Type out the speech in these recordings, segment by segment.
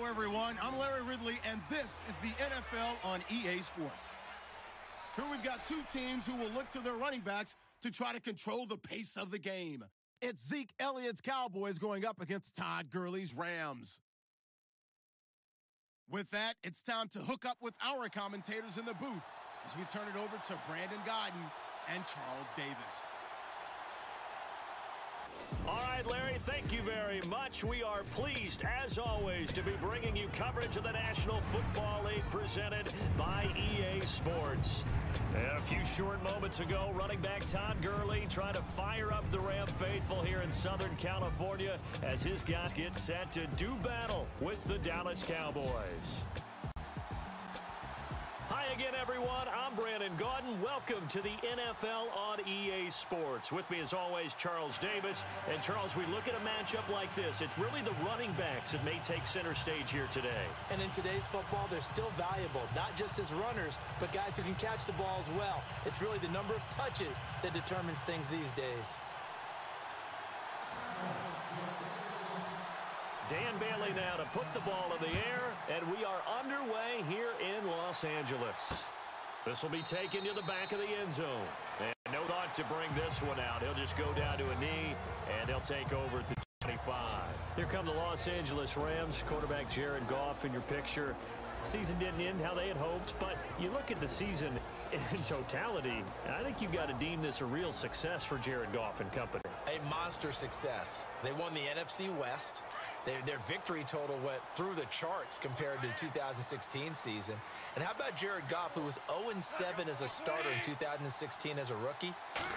Hello, everyone. I'm Larry Ridley, and this is the NFL on EA Sports. Here we've got two teams who will look to their running backs to try to control the pace of the game. It's Zeke Elliott's Cowboys going up against Todd Gurley's Rams. With that, it's time to hook up with our commentators in the booth as we turn it over to Brandon Godden and Charles Davis. All right, Larry, thank you very much. We are pleased, as always, to be bringing you coverage of the National Football League presented by EA Sports. A few short moments ago, running back Todd Gurley trying to fire up the Ram faithful here in Southern California as his guys get set to do battle with the Dallas Cowboys. Hi again, everyone. I'm Brandon Gaudin. Welcome to the NFL on EA Sports. With me, as always, Charles Davis. And, Charles, we look at a matchup like this. It's really the running backs that may take center stage here today. And in today's football, they're still valuable, not just as runners, but guys who can catch the ball as well. It's really the number of touches that determines things these days. Dan Bailey now to put the ball in the air, and we are underway here in Los Angeles. This will be taken to the back of the end zone. And no thought to bring this one out. He'll just go down to a knee, and he'll take over at the 25. Here come the Los Angeles Rams. Quarterback Jared Goff in your picture. Season didn't end how they had hoped, but you look at the season in totality, and I think you've got to deem this a real success for Jared Goff and company. A monster success. They won the NFC West. Their victory total went through the charts compared to the 2016 season. And how about Jared Goff, who was 0-7 as a starter in 2016 as a rookie,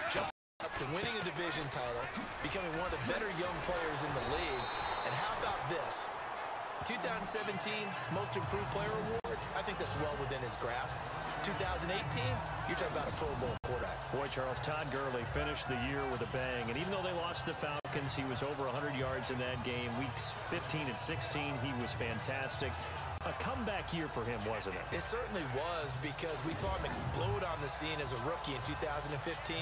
jumped up to winning a division title, becoming one of the better young players in the league. And how about this? 2017 Most Improved Player Award, I think that's well within his grasp. 2018, you're talking about a Pro Bowl quarterback. Boy, Charles, Todd Gurley finished the year with a bang. And even though they lost the Falcons, he was over 100 yards in that game. Weeks 15 and 16, he was fantastic. A comeback year for him, wasn't it? It certainly was, because we saw him explode on the scene as a rookie in 2015.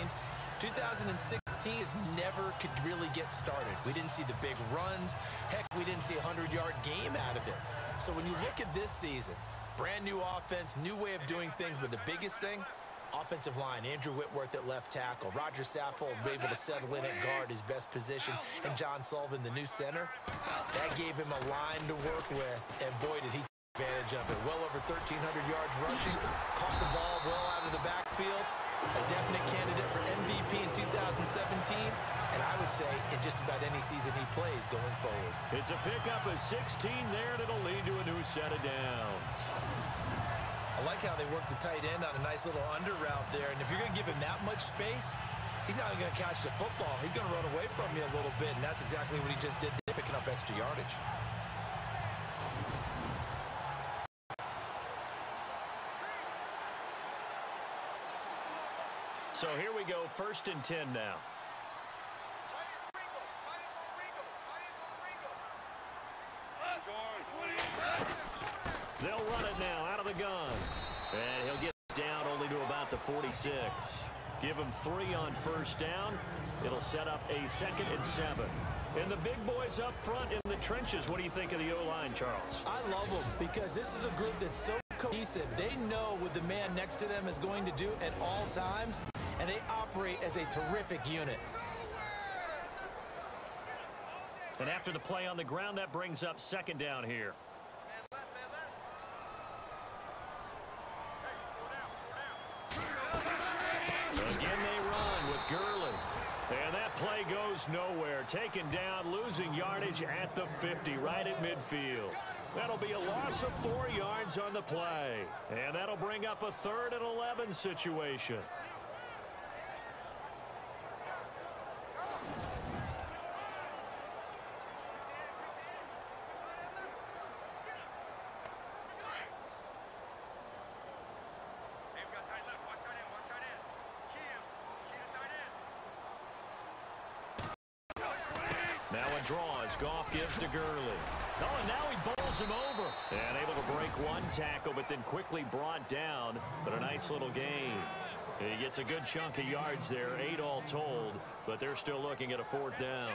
2016 is never could really get started. We didn't see the big runs. Heck, we didn't see a 100-yard game out of it. So when you look at this season, brand new offense, new way of doing things, but the biggest thing, offensive line, Andrew Whitworth at left tackle, Roger Saffold able to settle in at guard, his best position, and John Sullivan, the new center. That gave him a line to work with, and boy, did he take advantage of it. Well over 1,300 yards rushing, caught the ball well out of the backfield. A definite candidate for MVP in 2017, and I would say in just about any season he plays going forward. It's a pickup of 16 there, and it'll lead to a new set of downs. I like how they work the tight end on a nice little under route there, and if you're going to give him that much space, he's not going to catch the football. He's going to run away from you a little bit, and that's exactly what he just did there, picking up extra yardage. So here we go, 1st and 10 now. They'll run it now out of the gun. And he'll get down only to about the 46. Give him 3 on 1st down. It'll set up a 2nd and 7. And the big boys up front in the trenches. What do you think of the O-line, Charles? I love them, because this is a group that's so cohesive. They know what the man next to them is going to do at all times, and they operate as a terrific unit. And after the play on the ground, that brings up 2nd down here. Again, they run with Gurley. And that play goes nowhere. Taken down, losing yardage at the 50, right at midfield. That'll be a loss of 4 yards on the play. And that'll bring up a 3rd and 11 situation. Now a draw as Goff gives to Gurley. Oh, and now he bowls him over. And able to break one tackle, but then quickly brought down. But a nice little gain. He gets a good chunk of yards there, 8 all told, but they're still looking at a 4th down.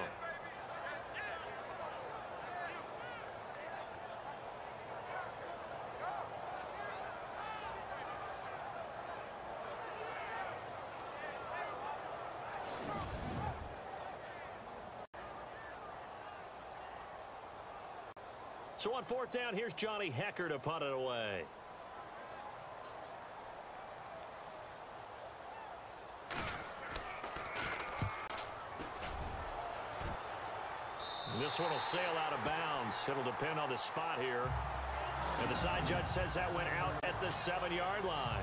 So on fourth down, here's Johnny Hecker to punt it away. This one will sail out of bounds. It'll depend on the spot here. And the side judge says that went out at the 7-yard line.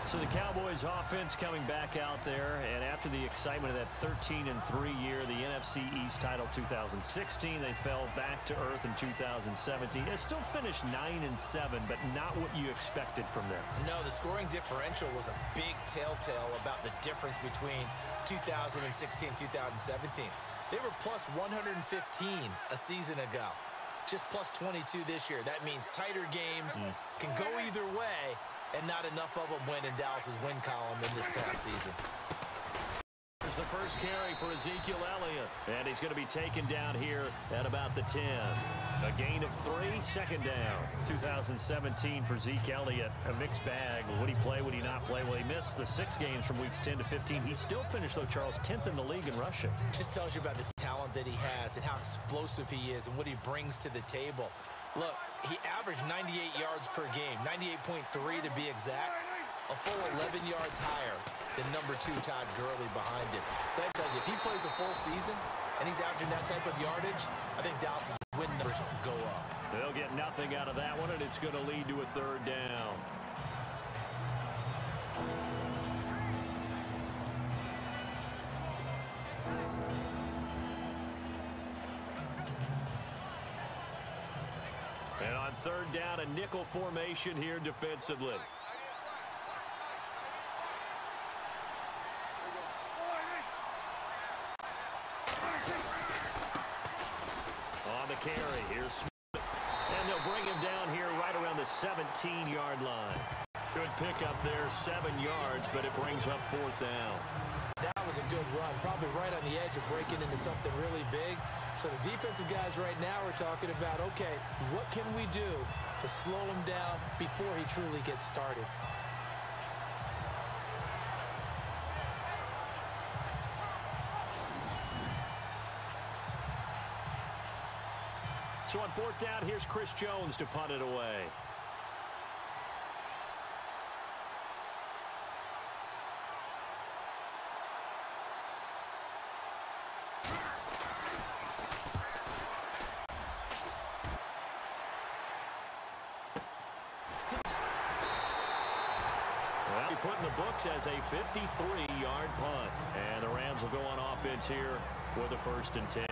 So the Cowboys offense coming back out there, and after the excitement of that 13-3 year, the NFC East title 2016, they fell back to earth in 2017. They still finished 9-7, but not what you expected from them. No, the scoring differential was a big telltale about the difference between 2016 and 2017. They were plus 115 a season ago, just plus 22 this year. That means tighter games can go either way, and not enough of them went in Dallas's win column in this past season. Here's the first carry for Ezekiel Elliott, and he's going to be taken down here at about the 10. A gain of 3, second down. 2017 for Zeke Elliott, a mixed bag. Would he play, would he not play? Well, he missed the 6 games from weeks 10 to 15. He still finished, though, Charles, 10th in the league in rushing. Just tells you about the talent that he has and how explosive he is and what he brings to the table. Look, he averaged 98 yards per game, 98.3 to be exact, a full 11 yards higher than number 2 Todd Gurley behind him. So that tells you, if he plays a full season and he's averaging that type of yardage, I think Dallas's win numbers go up. They'll get nothing out of that one, and it's going to lead to a third down. And on third down, a nickel formation here defensively. On the carry, here's Smith. And they'll bring him down here right around the 17-yard line. Good pickup there, 7 yards, but it brings up fourth down. That was a good run, probably right on the edge of breaking into something really big. So the defensive guys right now are talking about, okay, what can we do to slow him down before he truly gets started? So on fourth down, here's Chris Jones to punt it away. Put in the books as a 53-yard punt. And the Rams will go on offense here with a 1st and 10.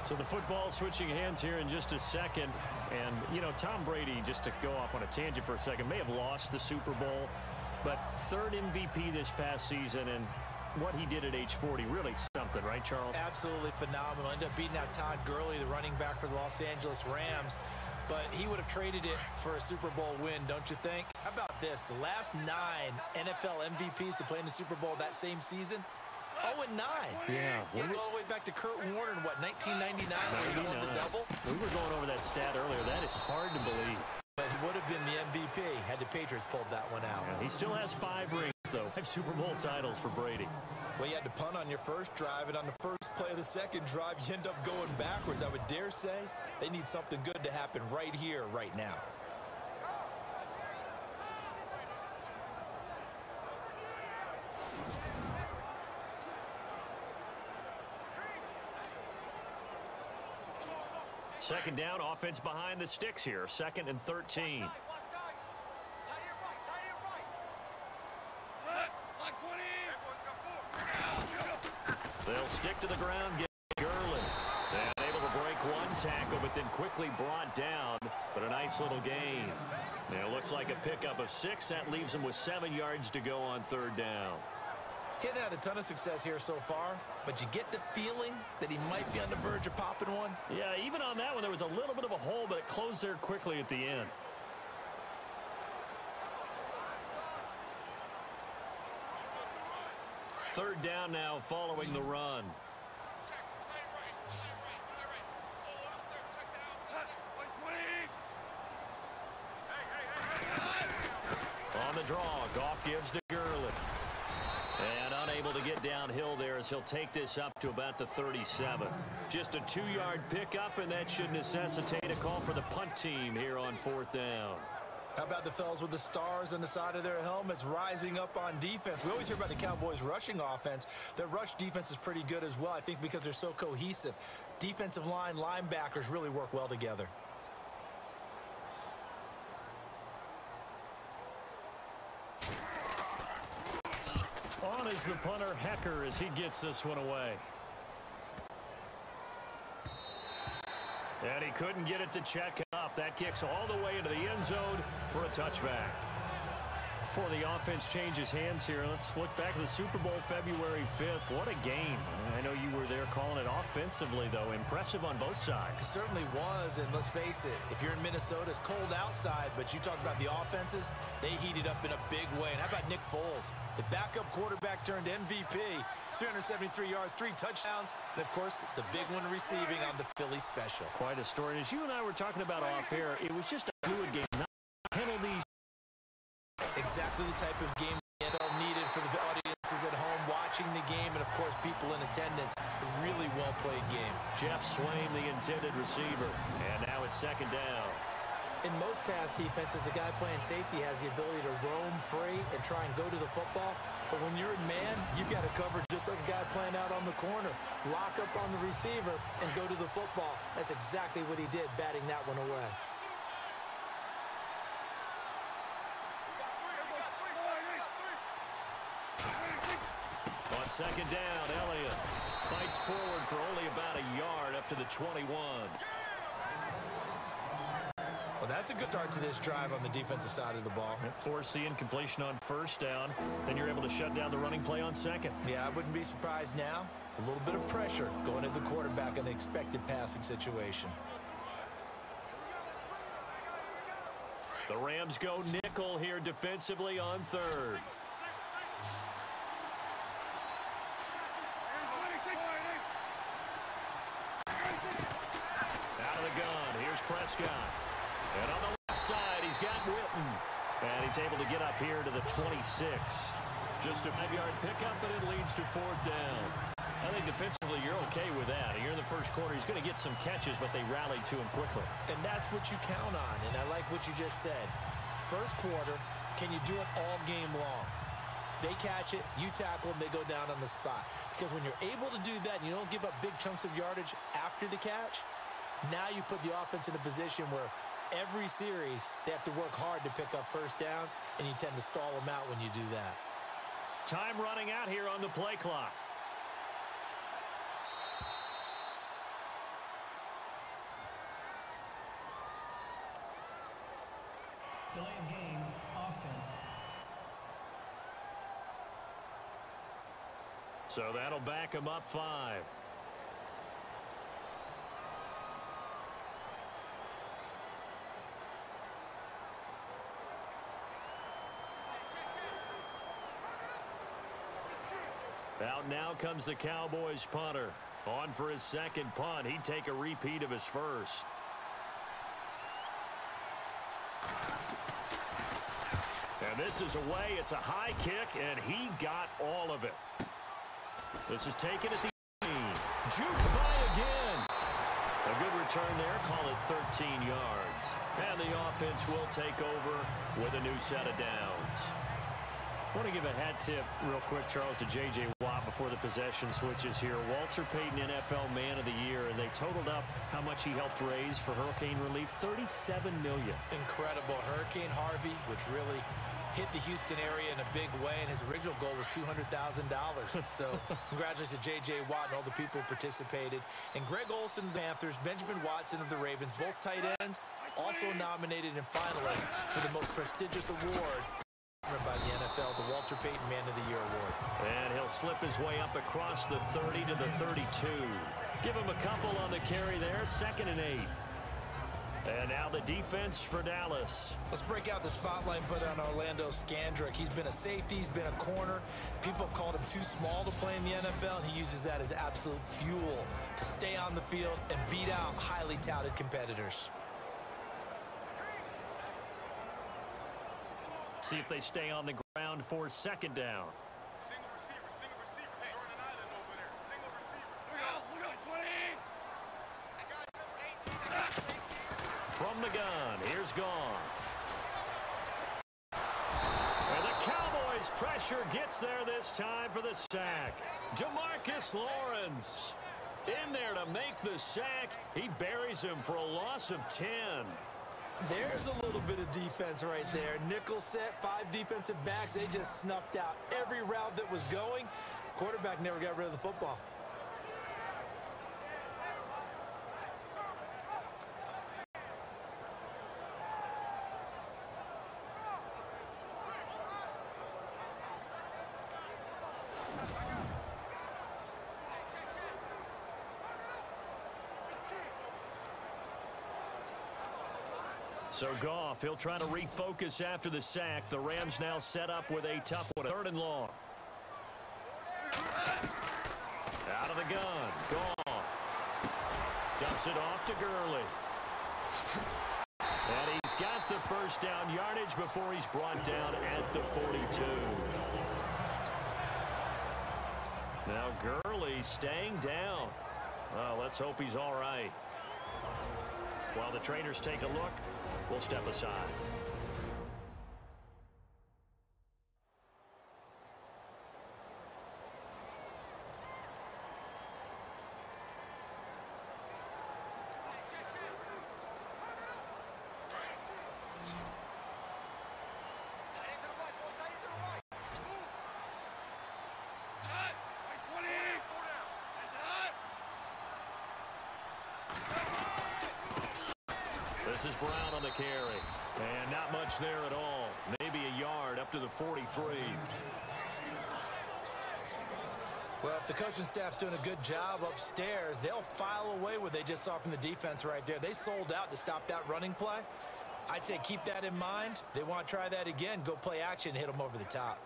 So the football switching hands here in just a second. And, you know, Tom Brady, just to go off on a tangent for a second, may have lost the Super Bowl, but 3rd MVP this past season, and what he did at age 40, really something, right, Charles? Absolutely phenomenal. Ended up beating out Todd Gurley, the running back for the Los Angeles Rams. But he would have traded it for a Super Bowl win, don't you think? How about this? The last 9 NFL MVPs to play in the Super Bowl that same season, 0-9. Yeah. You go all the way back to Kurt Warner in, what, 1999 when he won the double? We were going over that stat earlier. That is hard to believe. But he would have been the MVP had the Patriots pulled that one out. Yeah, he still has 5 rings, though. 5 Super Bowl titles for Brady. Well, you had to punt on your first drive, and on the first play of the second drive, you end up going backwards. I would dare say they need something good to happen right here, right now. Second down, offense behind the sticks here. 2nd and 13. They'll stick to the ground, get Gurley. And able to break one tackle, but then quickly brought down. But a nice little gain. Now it looks like a pickup of 6. That leaves him with 7 yards to go on third down. He hadn't had a ton of success here so far, but you get the feeling that he might be on the verge of popping one. Yeah, even on that one, there was a little bit of a hole, but it closed there quickly at the end. Third down now following the run. On the draw, Goff gives to Gurley. And unable to get head downhill there as he'll take this up to about the 37. Just a 2-yard pickup, and that should necessitate a call for the punt team here on 4th down. How about the fellas with the stars on the side of their helmets rising up on defense? We always hear about the Cowboys' rushing offense. Their rush defense is pretty good as well, I think, because they're so cohesive. Defensive line, linebackers really work well together. On is the punter, Hecker, as he gets this one away. And he couldn't get it to check up. That kicks all the way into the end zone for a touchback. Before the offense changes hands here, let's look back at the Super Bowl February 5th. What a game. I know you were there calling it offensively, though. Impressive on both sides. It certainly was, and let's face it, if you're in Minnesota, it's cold outside, but you talked about the offenses, they heated up in a big way. And how about Nick Foles? The backup quarterback turned MVP. 373 yards, 3 touchdowns, and, of course, the big one receiving on the Philly special. Quite a story. As you and I were talking about off air, it was just a fluid game. Not penalties. Exactly the type of game the NFL needed for the audiences at home watching the game, and, of course, people in attendance. A really well-played game. Jeff Swain, the intended receiver, and now it's 2nd down. In most pass defenses, the guy playing safety has the ability to roam free and try and go to the football. But when you're in man, you've got to cover just like a guy playing out on the corner. Lock up on the receiver and go to the football. That's exactly what he did, batting that one away. On 2nd down, Elliott fights forward for only about a yard up to the 21. Well, that's a good start to this drive on the defensive side of the ball. Force the incompletion on 1st down. Then you're able to shut down the running play on 2nd. Yeah, I wouldn't be surprised now. A little bit of pressure going at the quarterback in an expected passing situation. The Rams go nickel here defensively on 3rd. Out of the gun. Here's Prescott. And on the left side, he's got Witten. And he's able to get up here to the 26. Just a 5-yard pickup, but it leads to 4th down. I think defensively, you're okay with that. Here in the first quarter, he's going to get some catches, but they rallied to him quickly. And that's what you count on, and I like what you just said. First quarter, can you do it all game long? They catch it, you tackle them, they go down on the spot. Because when you're able to do that and you don't give up big chunks of yardage after the catch, now you put the offense in a position where every series they have to work hard to pick up first downs, and you tend to stall them out when you do that. Time running out here on the play clock. Delay of game, offense. So that'll back him up 5. Out now comes the Cowboys punter. On for his 2nd punt. He'd take a repeat of his first. And this is away. It's a high kick, and he got all of it. This is taken at the 18. Jukes by again. A good return there. Call it 13 yards. And the offense will take over with a new set of downs. I want to give a hat tip real quick, Charles, to J.J. Watt before the possession switches here. Walter Payton, NFL Man of the Year, and they totaled up how much he helped raise for hurricane relief, $37 million. Incredible. Hurricane Harvey, which really hit the Houston area in a big way, and his original goal was $200,000. So congratulations to J.J. Watt and all the people who participated. And Greg Olsen, the Panthers, Benjamin Watson of the Ravens, both tight ends, also nominated and finalists for the most prestigious award by the NFL, the Walter Payton Man of the Year Award. And he'll slip his way up across the 30 to the 32. Give him a couple on the carry there, 2nd and 8. And now the defense for Dallas. Let's break out the spotlight and put on Orlando Scandrick. He's been a safety. He's been a corner. People have called him too small to play in the NFL, and he uses that as absolute fuel to stay on the field and beat out highly touted competitors. See if they stay on the ground for 2nd down. As pressure gets there this time for the sack. Demarcus Lawrence in there to make the sack. He buries him for a loss of 10. There's a little bit of defense right there. Nickel set, 5 defensive backs. They just snuffed out every route that was going. Quarterback never got rid of the football. So Goff, he'll try to refocus after the sack. The Rams now set up with a tough one, 3rd and long. Out of the gun, Goff. Dumps it off to Gurley. And he's got the first down yardage before he's brought down at the 42. Now Gurley staying down. Well, let's hope he's all right. While the trainers take a look, we'll step aside. This is Brown on the carry. And not much there at all. Maybe a yard up to the 43. Well, if the coaching staff's doing a good job upstairs, they'll file away what they just saw from the defense right there. They sold out to stop that running play. I'd say keep that in mind. They want to try that again. Go play action, hit them over the top.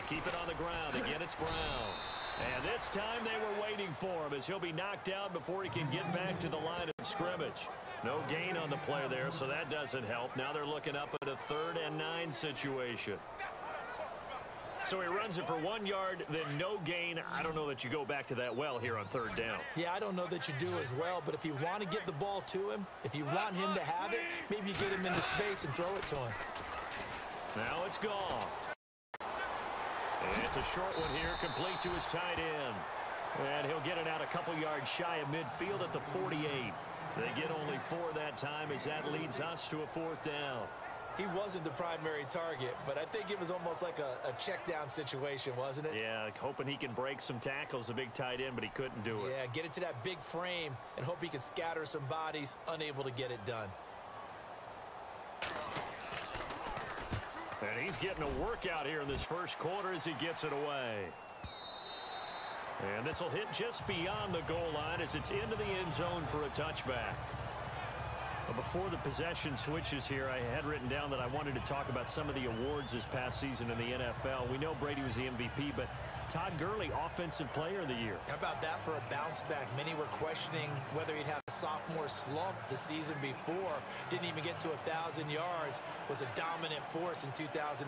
Keep it on the ground. Again, it's Brown. And this time they were waiting for him as he'll be knocked down before he can get back to the line of scrimmage. No gain on the play there, so that doesn't help. Now they're looking up at a 3rd and 9 situation. So he runs it for 1 yard, then no gain. I don't know that you go back to that well here on 3rd down. Yeah, I don't know that you do as well, but if you want to get the ball to him, if you want him to have it, maybe you get him into space and throw it to him. Now it's Goff. And it's a short one here, complete to his tight end. And he'll get it out a couple yards shy of midfield at the 48. They get only 4 that time as that leads us to a 4th down. He wasn't the primary target, but I think it was almost like a check down situation, wasn't it? Yeah, hoping he can break some tackles, a big tight end, but he couldn't do it. Yeah, get it to that big frame and hope he can scatter some bodies, unable to get it done. And he's getting a workout here in this first quarter as he gets it away. And this will hit just beyond the goal line as it's into the end zone for a touchback. But before the possession switches here, I had written down that I wanted to talk about some of the awards this past season in the NFL. We know Brady was the MVP, but Todd Gurley, Offensive Player of the Year. How about that for a bounce back? Many were questioning whether he'd have a sophomore slump the season before. Didn't even get to 1,000 yards. Was a dominant force in 2017.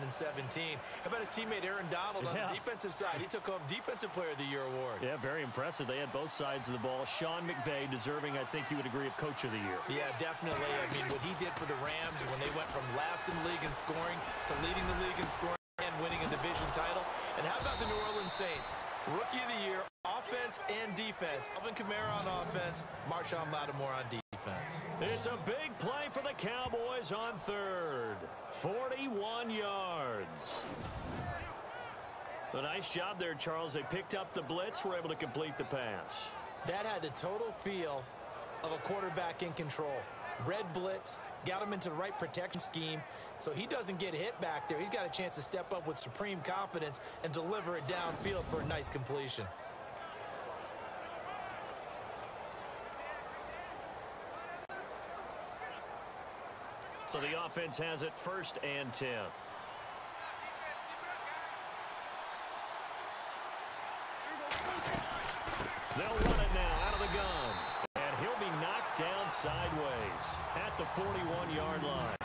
How about his teammate Aaron Donald on the defensive side? He took home Defensive Player of the Year award. Yeah, very impressive. They had both sides of the ball. Sean McVay deserving, I think you would agree, of Coach of the Year. Yeah, definitely. I mean, what he did for the Rams when they went from last in the league in scoring to leading the league in scoring and winning a division title. And how about the New Orleans Saints? Rookie of the Year, offense and defense. Alvin Kamara on offense, Marshawn Lattimore on defense. It's a big play for the Cowboys on 3rd. 41 yards. A nice job there, Charles. They picked up the blitz, were able to complete the pass. That had the total feel of a quarterback in control. Red blitz, got him into the right protection scheme, so he doesn't get hit back there. He's got a chance to step up with supreme confidence and deliver it downfield for a nice completion. So the offense has it 1st and 10. They'll run it now out of the gun. And he'll be knocked down sideways at the 41-yard line.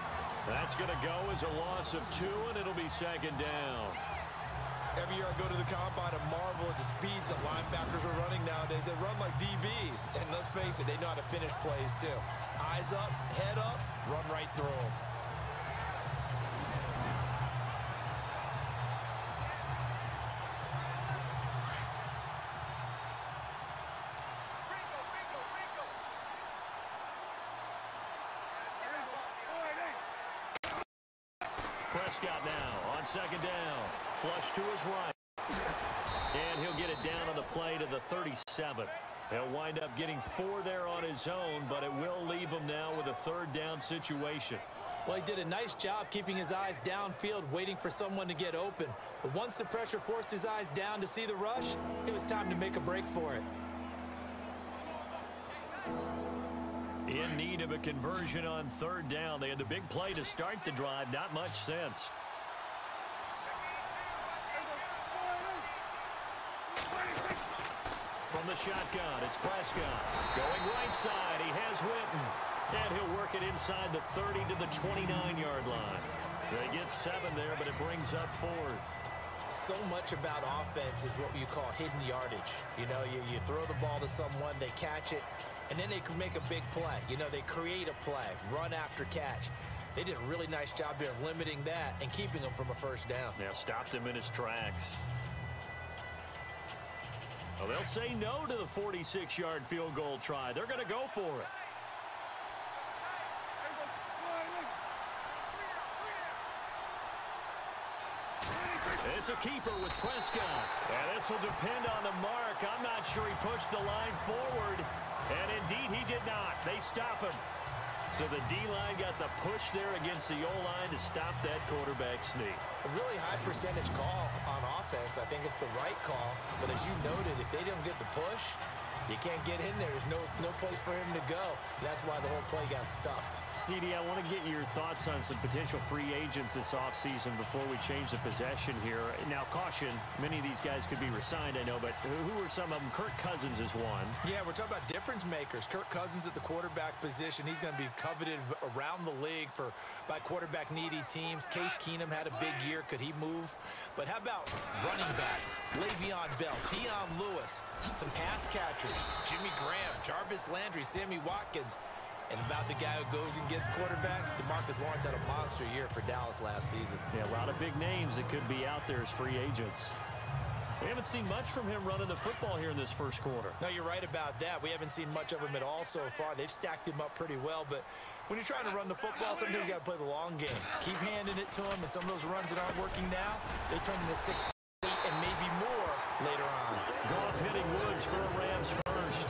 That's going to go as a loss of 2, and it'll be 2nd down. Every year I go to the combine and marvel at the speeds that linebackers are running nowadays. They run like DBs. And let's face it, they know how to finish plays too. Eyes up, head up, run right through them. Prescott now on second down. Flush to his right. And he'll get it down on the play to the 37. He'll wind up getting 4 there on his own, but it will leave him now with a third down situation. Well, he did a nice job keeping his eyes downfield, waiting for someone to get open. But once the pressure forced his eyes down to see the rush, it was time to make a break for it. In need of a conversion on third down. They had the big play to start the drive. Not much sense. From the shotgun, it's Prescott. Going right side, he has Witten. And he'll work it inside the 30 to the 29-yard line. They get 7 there, but it brings up 4th. So much about offense is what you call hidden yardage. You know, you throw the ball to someone, they catch it, and then they can make a big play. You know, they create a play, run after catch. They did a really nice job here of limiting that and keeping him from a first down. Yeah, stopped him in his tracks. Well, they'll say no to the 46-yard field goal try. They're going to go for it. It's a keeper with Prescott. And this will depend on the mark. I'm not sure he pushed the line forward. And indeed, he did not. They stop him. So the D-line got the push there against the O-line to stop that quarterback sneak. A really high percentage call on offense. I think it's the right call. But as you noted, if they don't get the push, you can't get in there. There's no place for him to go. That's why the whole play got stuffed. CD, I want to get your thoughts on some potential free agents this offseason before we change the possession here. Now, caution, many of these guys could be re-signed, I know, but who are some of them? Kirk Cousins is one. Yeah, we're talking about difference makers. Kirk Cousins at the quarterback position. He's going to be coveted around the league by quarterback-needy teams. Case Keenum had a big year. Could he move? But how about running backs? Le'Veon Bell, Dion Lewis, some pass catchers. Jimmy Graham, Jarvis Landry, Sammy Watkins. And about the guy who goes and gets quarterbacks, DeMarcus Lawrence had a monster year for Dallas last season. Yeah, a lot of big names that could be out there as free agents. We haven't seen much from him running the football here in this first quarter. No, you're right about that. We haven't seen much of him at all so far. They've stacked him up pretty well, but when you're trying to run the football, sometimes you got to play the long game. Keep handing it to him, and some of those runs that aren't working now, they turn into 6, 8, and maybe more later on. Goff hitting Woods for a Rams first.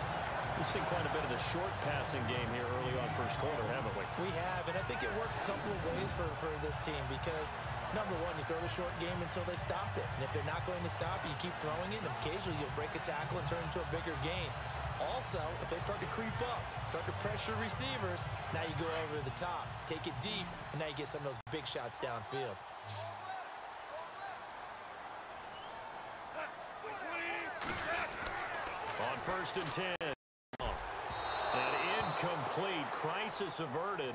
We've seen quite a bit of the short passing game here early on first quarter, haven't we? We have, and I think it works a couple of ways for this team because, number one, you throw the short game until they stop it. And if they're not going to stop it, you keep throwing it, and occasionally you'll break a tackle and turn it into a bigger gain. Also, if they start to creep up, start to pressure receivers, now you go over the top, take it deep, and now you get some of those big shots downfield. On 1st and 10. An incomplete. Crisis averted.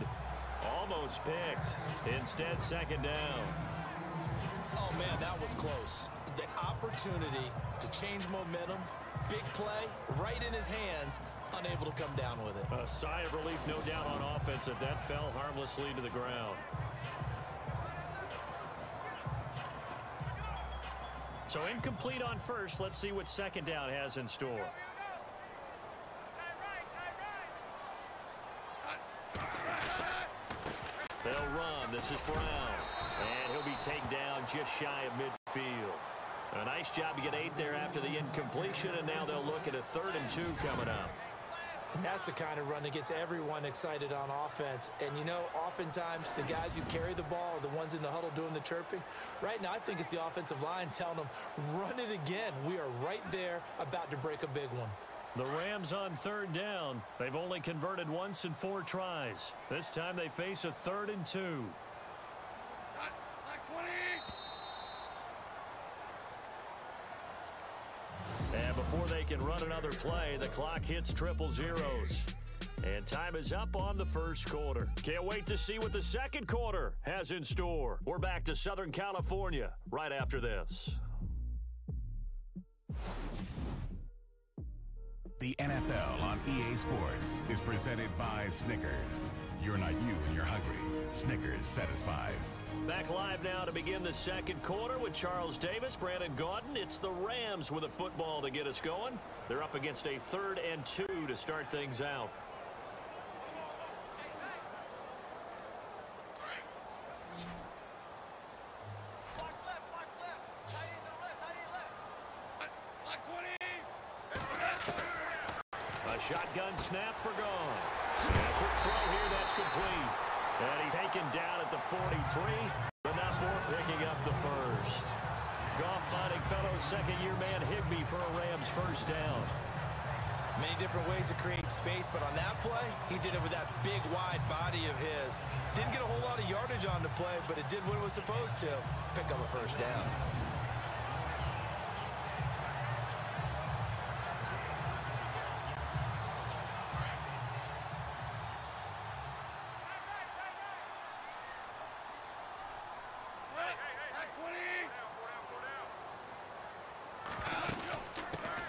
Almost picked. Instead, second down. Oh, man, that was close. The opportunity to change momentum, big play, right in his hands, unable to come down with it. A sigh of relief, no doubt, on offense if that fell harmlessly to the ground. So incomplete on first. Let's see what second down has in store. They'll run. This is Brown. And he'll be taken down just shy of midfield. A nice job to get 8 there after the incompletion, and now they'll look at a 3rd and 2 coming up. And that's the kind of run that gets everyone excited on offense. And, you know, oftentimes the guys who carry the ball are the ones in the huddle doing the chirping. Right now, I think it's the offensive line telling them, run it again. We are right there about to break a big one. The Rams on 3rd down. They've only converted once in 4 tries. This time they face a 3rd and 2. And before they can run another play, the clock hits triple zeros. And time is up on the first quarter. Can't wait to see what the second quarter has in store. We're back to Southern California right after this. The NFL on EA Sports is presented by Snickers. You're not you when you're hungry. Snickers satisfies. Back live now to begin the second quarter with Charles Davis, Brandon Gaudin. It's the Rams with a football to get us going. They're up against a 3rd and 2 to start things out. Shotgun snap for gone. And a quick throw here that's complete. And he's taken down at the 43, but not for picking up the first. Goff finding fellow second-year man Higbee for a Rams first down. Many different ways to create space, but on that play, he did it with that big, wide body of his. Didn't get a whole lot of yardage on the play, but it did what it was supposed to. Pick up a first down.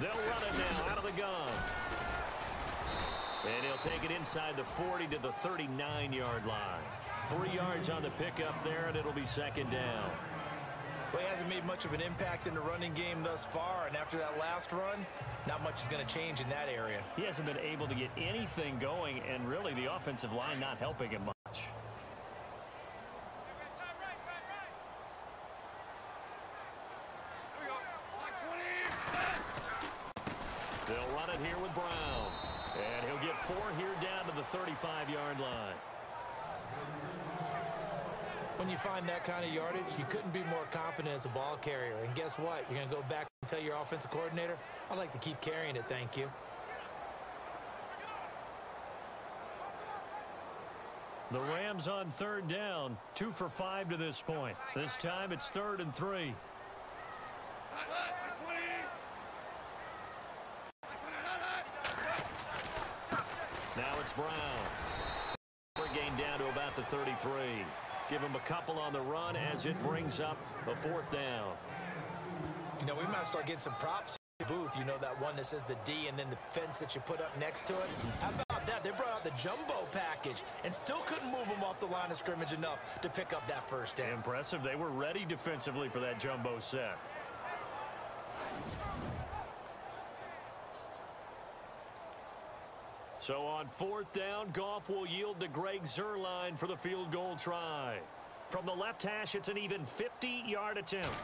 They'll run it now out of the gun. And he'll take it inside the 40 to the 39-yard line. 3 yards on the pickup there, and it'll be second down. Well, he hasn't made much of an impact in the running game thus far, and after that last run, not much is going to change in that area. He hasn't been able to get anything going, and really the offensive line not helping him much. They'll run it here with Brown. And he'll get 4 here down to the 35-yard line. When you find that kind of yardage, you couldn't be more confident as a ball carrier. And guess what? You're going to go back and tell your offensive coordinator, I'd like to keep carrying it, thank you. The Rams on 3rd down, 2 for 5 to this point. This time it's 3rd and 3. Now it's Brown. Gain down to about the 33. Give him a couple on the run as it brings up a 4th down. You know, we might start getting some props in the booth. You know, that one that says the D and then the fence that you put up next to it. How about that? They brought out the jumbo package and still couldn't move them off the line of scrimmage enough to pick up that first down. Impressive. They were ready defensively for that jumbo set. So on 4th down, Goff will yield to Greg Zuerlein for the field goal try. From the left hash, it's an even 50-yard attempt.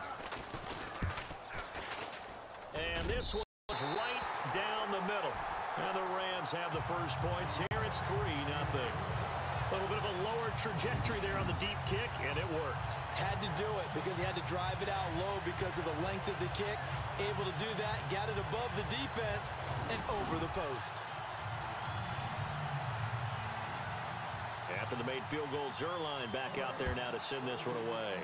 And this one was right down the middle. And the Rams have the first points here. It's 3-0. A little bit of a lower trajectory there on the deep kick, and it worked. Had to do it because he had to drive it out low because of the length of the kick. Able to do that, got it above the defense and over the post. After the made field goal, Zuerlein back out there now to send this one away.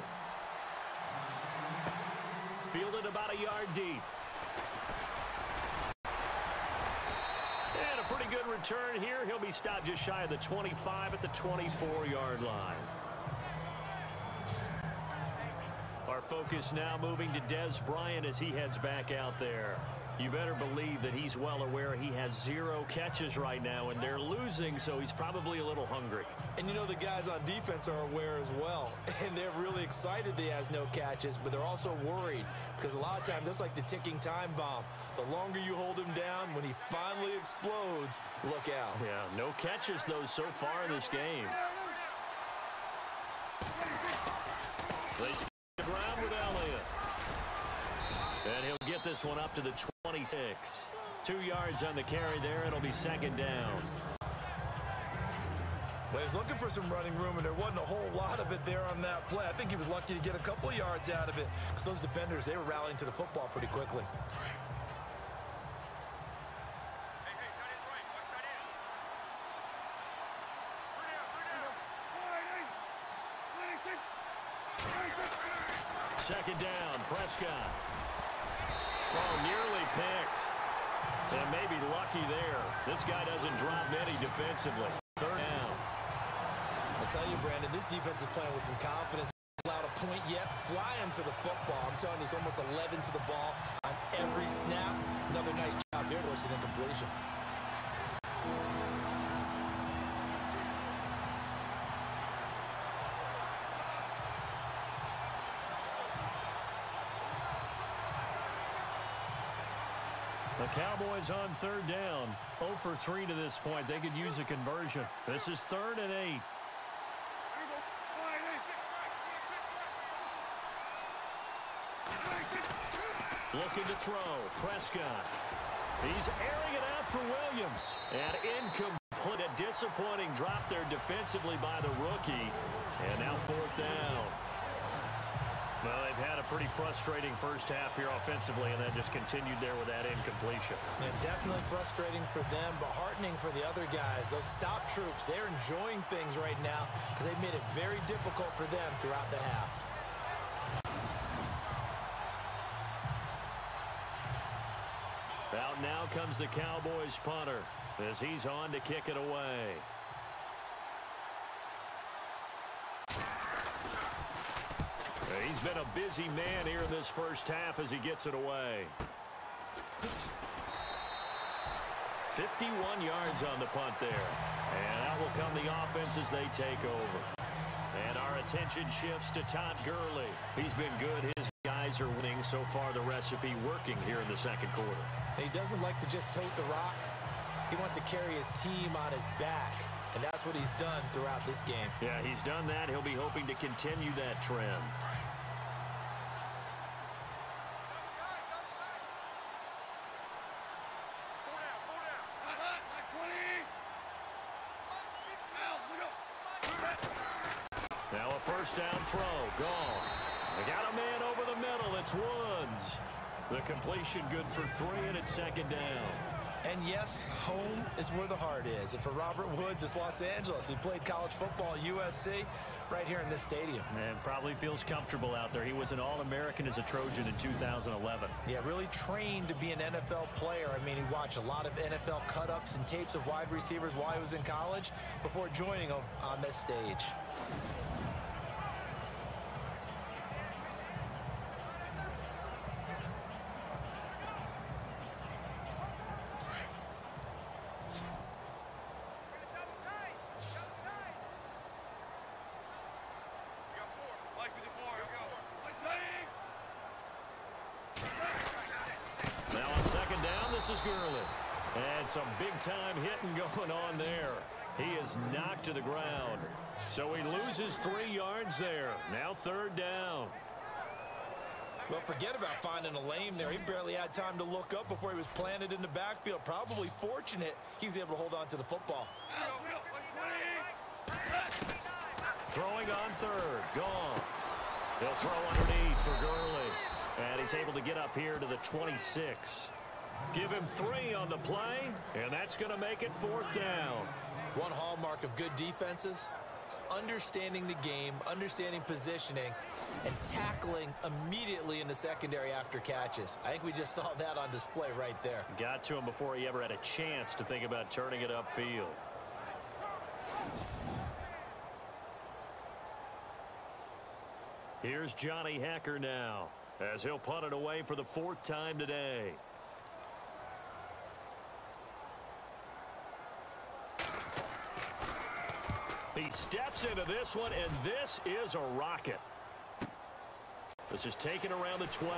Fielded about a yard deep. And a pretty good return here. He'll be stopped just shy of the 25 at the 24-yard line. Our focus now moving to Dez Bryant as he heads back out there. You better believe that he's well aware he has 0 catches right now, and they're losing, so he's probably a little hungry. And you know the guys on defense are aware as well, and they're really excited that he has no catches, but they're also worried because a lot of times that's like the ticking time bomb. The longer you hold him down, when he finally explodes, look out. Yeah, no catches, though, so far in this game. They stick around with Elliott. And he'll get this one up to the 26. 2 yards on the carry there. It'll be second down. Well, he was looking for some running room, and there wasn't a whole lot of it there on that play. I think he was lucky to get a couple of yards out of it because those defenders, they were rallying to the football pretty quickly. Second down, Prescott. Oh, nearly picked. And maybe lucky there. This guy doesn't drop many defensively. Third down. I'll tell you, Brandon, this defense is playing with some confidence. Allowed a point yet, flying to the football. I'm telling you, it's almost 11 to the ball on every snap. Another nice out there was an incompletion. The Cowboys on third down. 0 for 3 to this point. They could use a conversion. This is 3rd and 8. Looking to throw. Prescott. He's airing it out for Williams. And incomplete. A disappointing drop there defensively by the rookie. And now 4th down. Well, they've had a pretty frustrating first half here offensively, and then just continued there with that incompletion. Yeah, definitely frustrating for them, but heartening for the other guys. Those stop troops, they're enjoying things right now because they've made it very difficult for them throughout the half. Out now comes the Cowboys punter as he's on to kick it away. He's been a busy man here in this first half as he gets it away. 51 yards on the punt there. And out will come the offense as they take over. And our attention shifts to Todd Gurley. He's been good. His guys are winning. So far, the recipe working here in the second quarter. He doesn't like to just tote the rock. He wants to carry his team on his back. And that's what he's done throughout this game. Yeah, he's done that. He'll be hoping to continue that trend. Now a first down throw. Gone. They got a man over the middle. It's Woods. The completion good for 3, and it's 2nd down. And yes, home is where the heart is. And for Robert Woods, it's Los Angeles. He played college football at USC right here in this stadium. And probably feels comfortable out there. He was an All-American as a Trojan in 2011. Yeah, really trained to be an NFL player. I mean, he watched a lot of NFL cut-ups and tapes of wide receivers while he was in college before joining them on this stage. Now on 2nd down, this is Gurley. And some big-time hitting going on there. He is knocked to the ground. So he loses 3 yards there. Now 3rd down. Well, forget about finding a lane there. He barely had time to look up before he was planted in the backfield. Probably fortunate he was able to hold on to the football. Throwing on 3rd. Gone. He'll throw underneath for Gurley. And he's able to get up here to the 26. Give him 3 on the play, and that's going to make it 4th down. One hallmark of good defenses is understanding the game, understanding positioning, and tackling immediately in the secondary after catches. I think we just saw that on display right there. Got to him before he ever had a chance to think about turning it upfield. Here's Johnny Hecker now, as he'll punt it away for the 4th time today. He steps into this one, and this is a rocket. This is taken around the 12.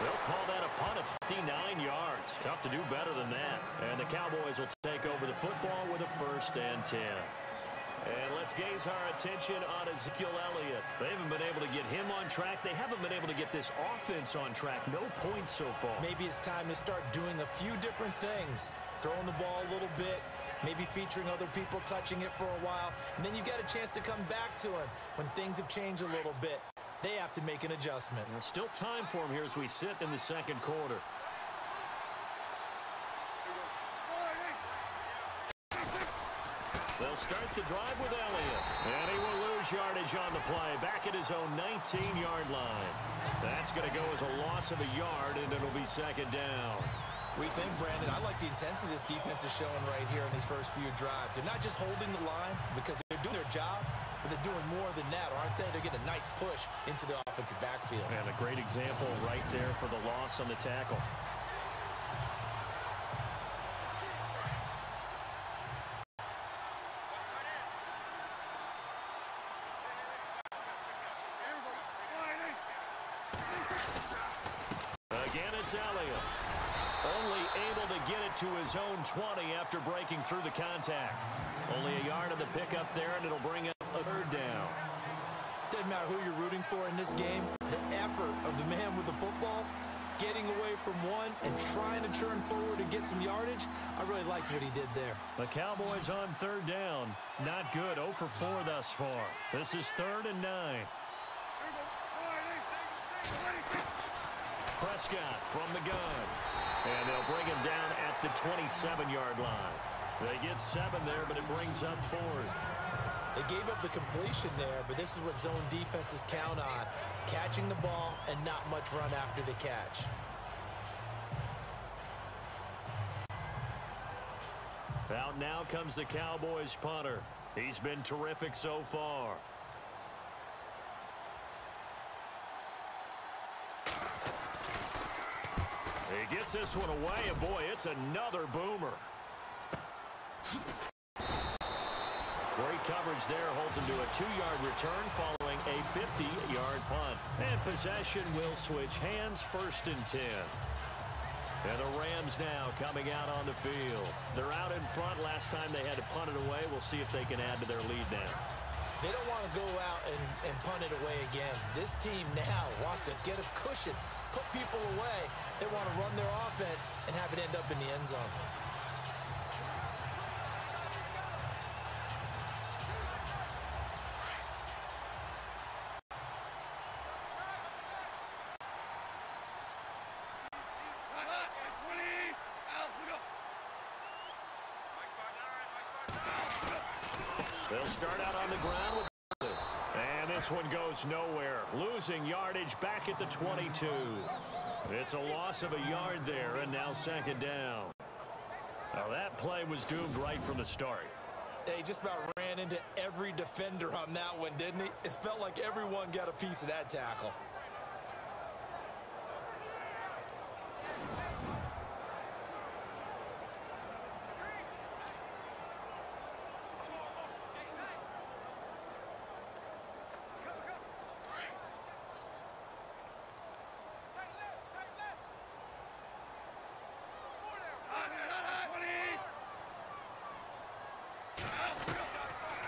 They'll call that a punt of 59 yards. Tough to do better than that. And the Cowboys will take over the football with a 1st and 10. And let's gaze our attention on Ezekiel Elliott. They haven't been able to get him on track. They haven't been able to get this offense on track. No points so far. Maybe it's time to start doing a few different things. Throwing the ball a little bit, maybe featuring other people touching it for a while, and then you get a chance to come back to him when things have changed a little bit. They have to make an adjustment. There's still time for him here as we sit in the second quarter. They'll start the drive with Elliott. And he will lose yardage on the play. Back at his own 19-yard line. That's going to go as a loss of a yard, and it'll be 2nd down. We think, Brandon, I like the intensity this defense is showing right here in these first few drives. They're not just holding the line because they're doing their job. but they're doing more than that, aren't they? They're getting a nice push into the offensive backfield. And a great example right there for the loss on the tackle. Again, it's Elliott. Only able to get it to his own 20 after breaking through the contact. Only a yard of the pickup there, and it'll bring up a third down. Doesn't matter who you're rooting for in this game. The effort of the man with the football, getting away from one and trying to turn forward and get some yardage, I really liked what he did there. The Cowboys on third down. Not good. 0 for 4 thus far. This is 3rd and 9. Prescott from the gun. And they'll bring him down at the 27-yard line. They get 7 there, but it brings up 4th. They gave up the completion there, but this is what zone defenses count on. Catching the ball and not much run after the catch. Out now comes the Cowboys punter. He's been terrific so far. He gets this one away, and boy, it's another boomer. Great coverage there, holds him to a 2-yard return following a 50-yard punt. And possession will switch hands, 1st and 10. And the Rams now coming out on the field. They're out in front. Last time they had to punt it away. We'll see if they can add to their lead now. They don't want to go out and punt it away again. This team now wants to get a cushion, put people away. They want to run their offense and have it end up in the end zone. They'll start out on the ground with it. And this one goes nowhere. Losing yardage back at the 22. It's a loss of a yard there, and now 2nd down. Now that play was doomed right from the start. He just about ran into every defender on that one, didn't he? It felt like everyone got a piece of that tackle.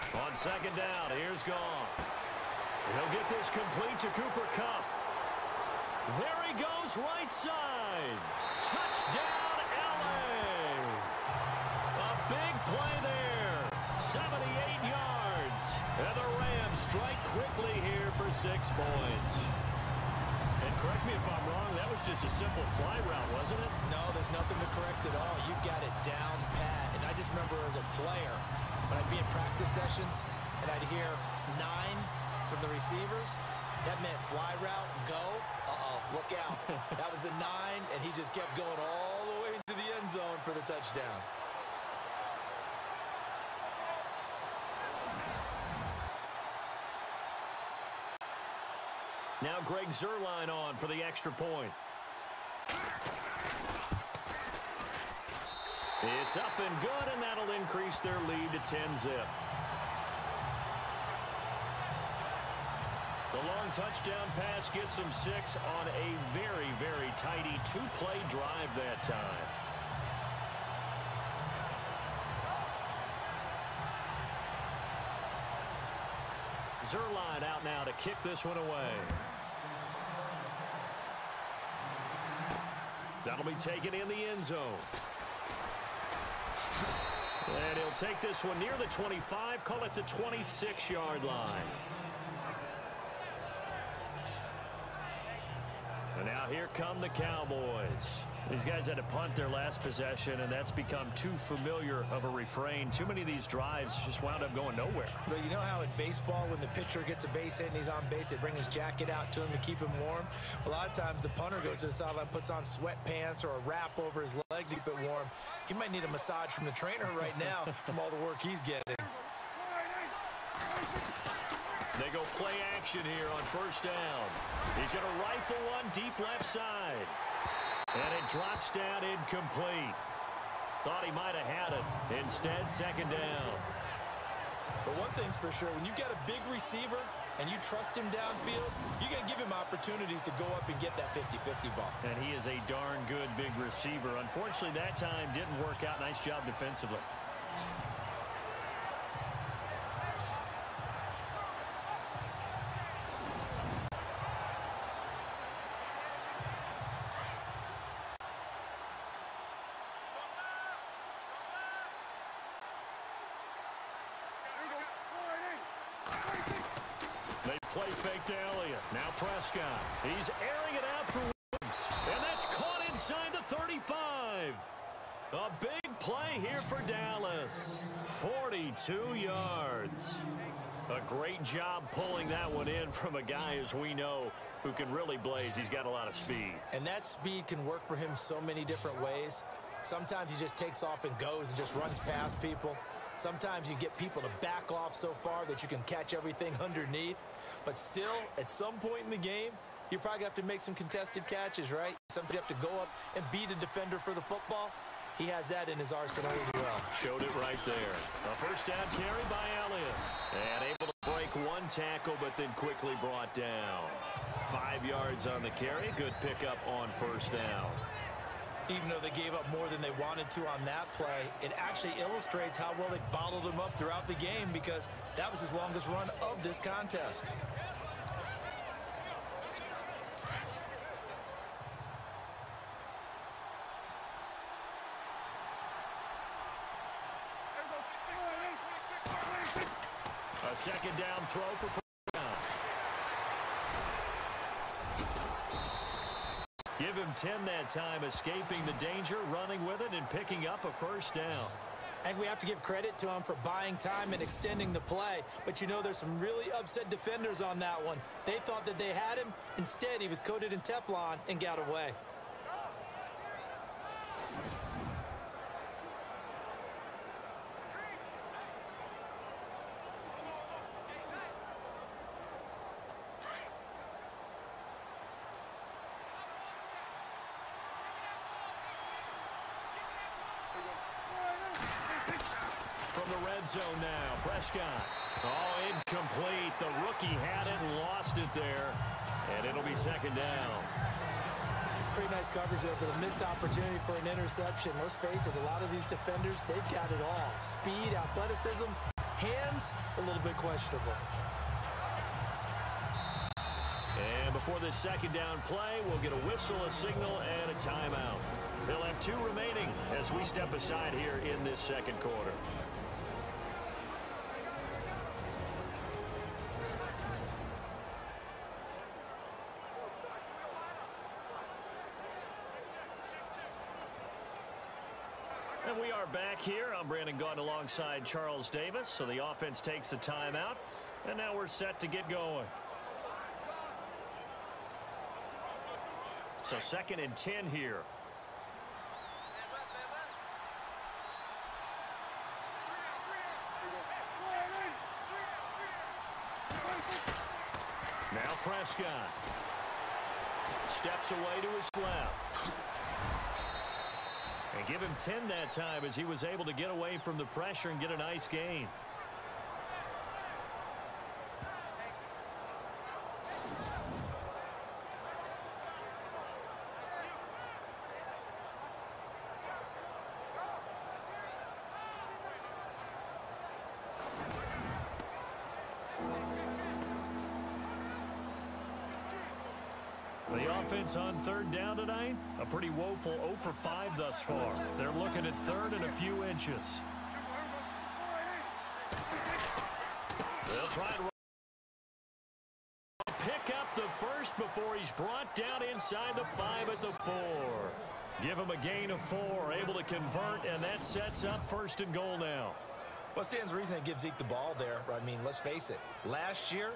On 2nd down, here's Goff. He'll get this complete to Cooper Kupp. There he goes, right side. Touchdown, LA. A big play there. 78 yards. And the Rams strike quickly here for 6 points. And correct me if I'm wrong, that was just a simple fly route, wasn't it? No, there's nothing to correct at all. You got it down pat. And I just remember as a player, when I'd be in practice sessions and I'd hear 9 from the receivers, that meant fly route, go. Look out. That was the 9, and he just kept going all the way into the end zone for the touchdown. Now Greg Zuerlein on for the extra point. It's up and good, and that'll increase their lead to 10-zip. The long touchdown pass gets them 6 on a very, very tidy 2-play drive that time. Zuerlein out now to kick this one away. That'll be taken in the end zone. And he'll take this one near the 25, call it the 26-yard line. And now here come the Cowboys. These guys had to punt their last possession, and that's become too familiar of a refrain. Too many of these drives just wound up going nowhere. But you know how in baseball, when the pitcher gets a base hit and he's on base, they bring his jacket out to him to keep him warm? A lot of times the punter goes to the sideline, puts on sweatpants or a wrap over his leg to keep it warm. He might need a massage from the trainer right now from all the work he's getting. They go play action here on first down. He's going to rifle one deep left side. And it drops down incomplete. Thought he might have had it. Instead, second down. But one thing's for sure, when you've got a big receiver and you trust him downfield, you're going to give him opportunities to go up and get that 50-50 ball. And he is a darn good big receiver. Unfortunately, that time didn't work out. Nice job defensively. They play fake to Elliott. Now Prescott. He's airing it out for Woods. And that's caught inside the 35. A big play here for Dallas. 42 yards. A great job pulling that one in from a guy, as we know, who can really blaze. He's got a lot of speed. And that speed can work for him so many different ways. Sometimes he just takes off and goes and just runs past people. Sometimes you get people to back off so far that you can catch everything underneath. But still, at some point in the game, you probably have to make some contested catches, right? Sometimes you have to go up and beat a defender for the football. He has that in his arsenal as well. Showed it right there. A first down carry by Elliott. And able to break one tackle, but then quickly brought down. 5 yards on the carry. Good pickup on first down. Even though they gave up more than they wanted to on that play, it actually illustrates how well they bottled them up throughout the game, because that was his longest run of this contest. A second down throw for Prescott. Give him 10 that time, escaping the danger, running with it, and picking up a first down. And we have to give credit to him for buying time and extending the play. But you know, there's some really upset defenders on that one. They thought that they had him. Instead, he was coated in Teflon and got away. Zone now. Prescott. Oh, incomplete. The rookie had it and lost it there. And it'll be second down. Pretty nice coverage there, but a missed opportunity for an interception. Let's face it, a lot of these defenders, they've got it all. Speed, athleticism, hands, a little bit questionable. And before this second down play, we'll get a whistle, a signal, and a timeout. They'll have 2 remaining as we step aside here in this second quarter. And we are back here. I'm Brandon Gaudin alongside Charles Davis. So the offense takes the timeout, and now we're set to get going. So 2nd and 10 here. Now Prescott steps away to his left. And give him 10 that time, as he was able to get away from the pressure and get a nice gain. The offense on 3rd down tonight, a pretty woeful 0 for 5 thus far. They're looking at 3rd and a few inches. They'll try and pick up the first before he's brought down inside the 5 at the 4. Give him a gain of 4, able to convert, and that sets up 1st and goal now. What stands to reason to give Zeke the ball there? I mean, let's face it. Last year,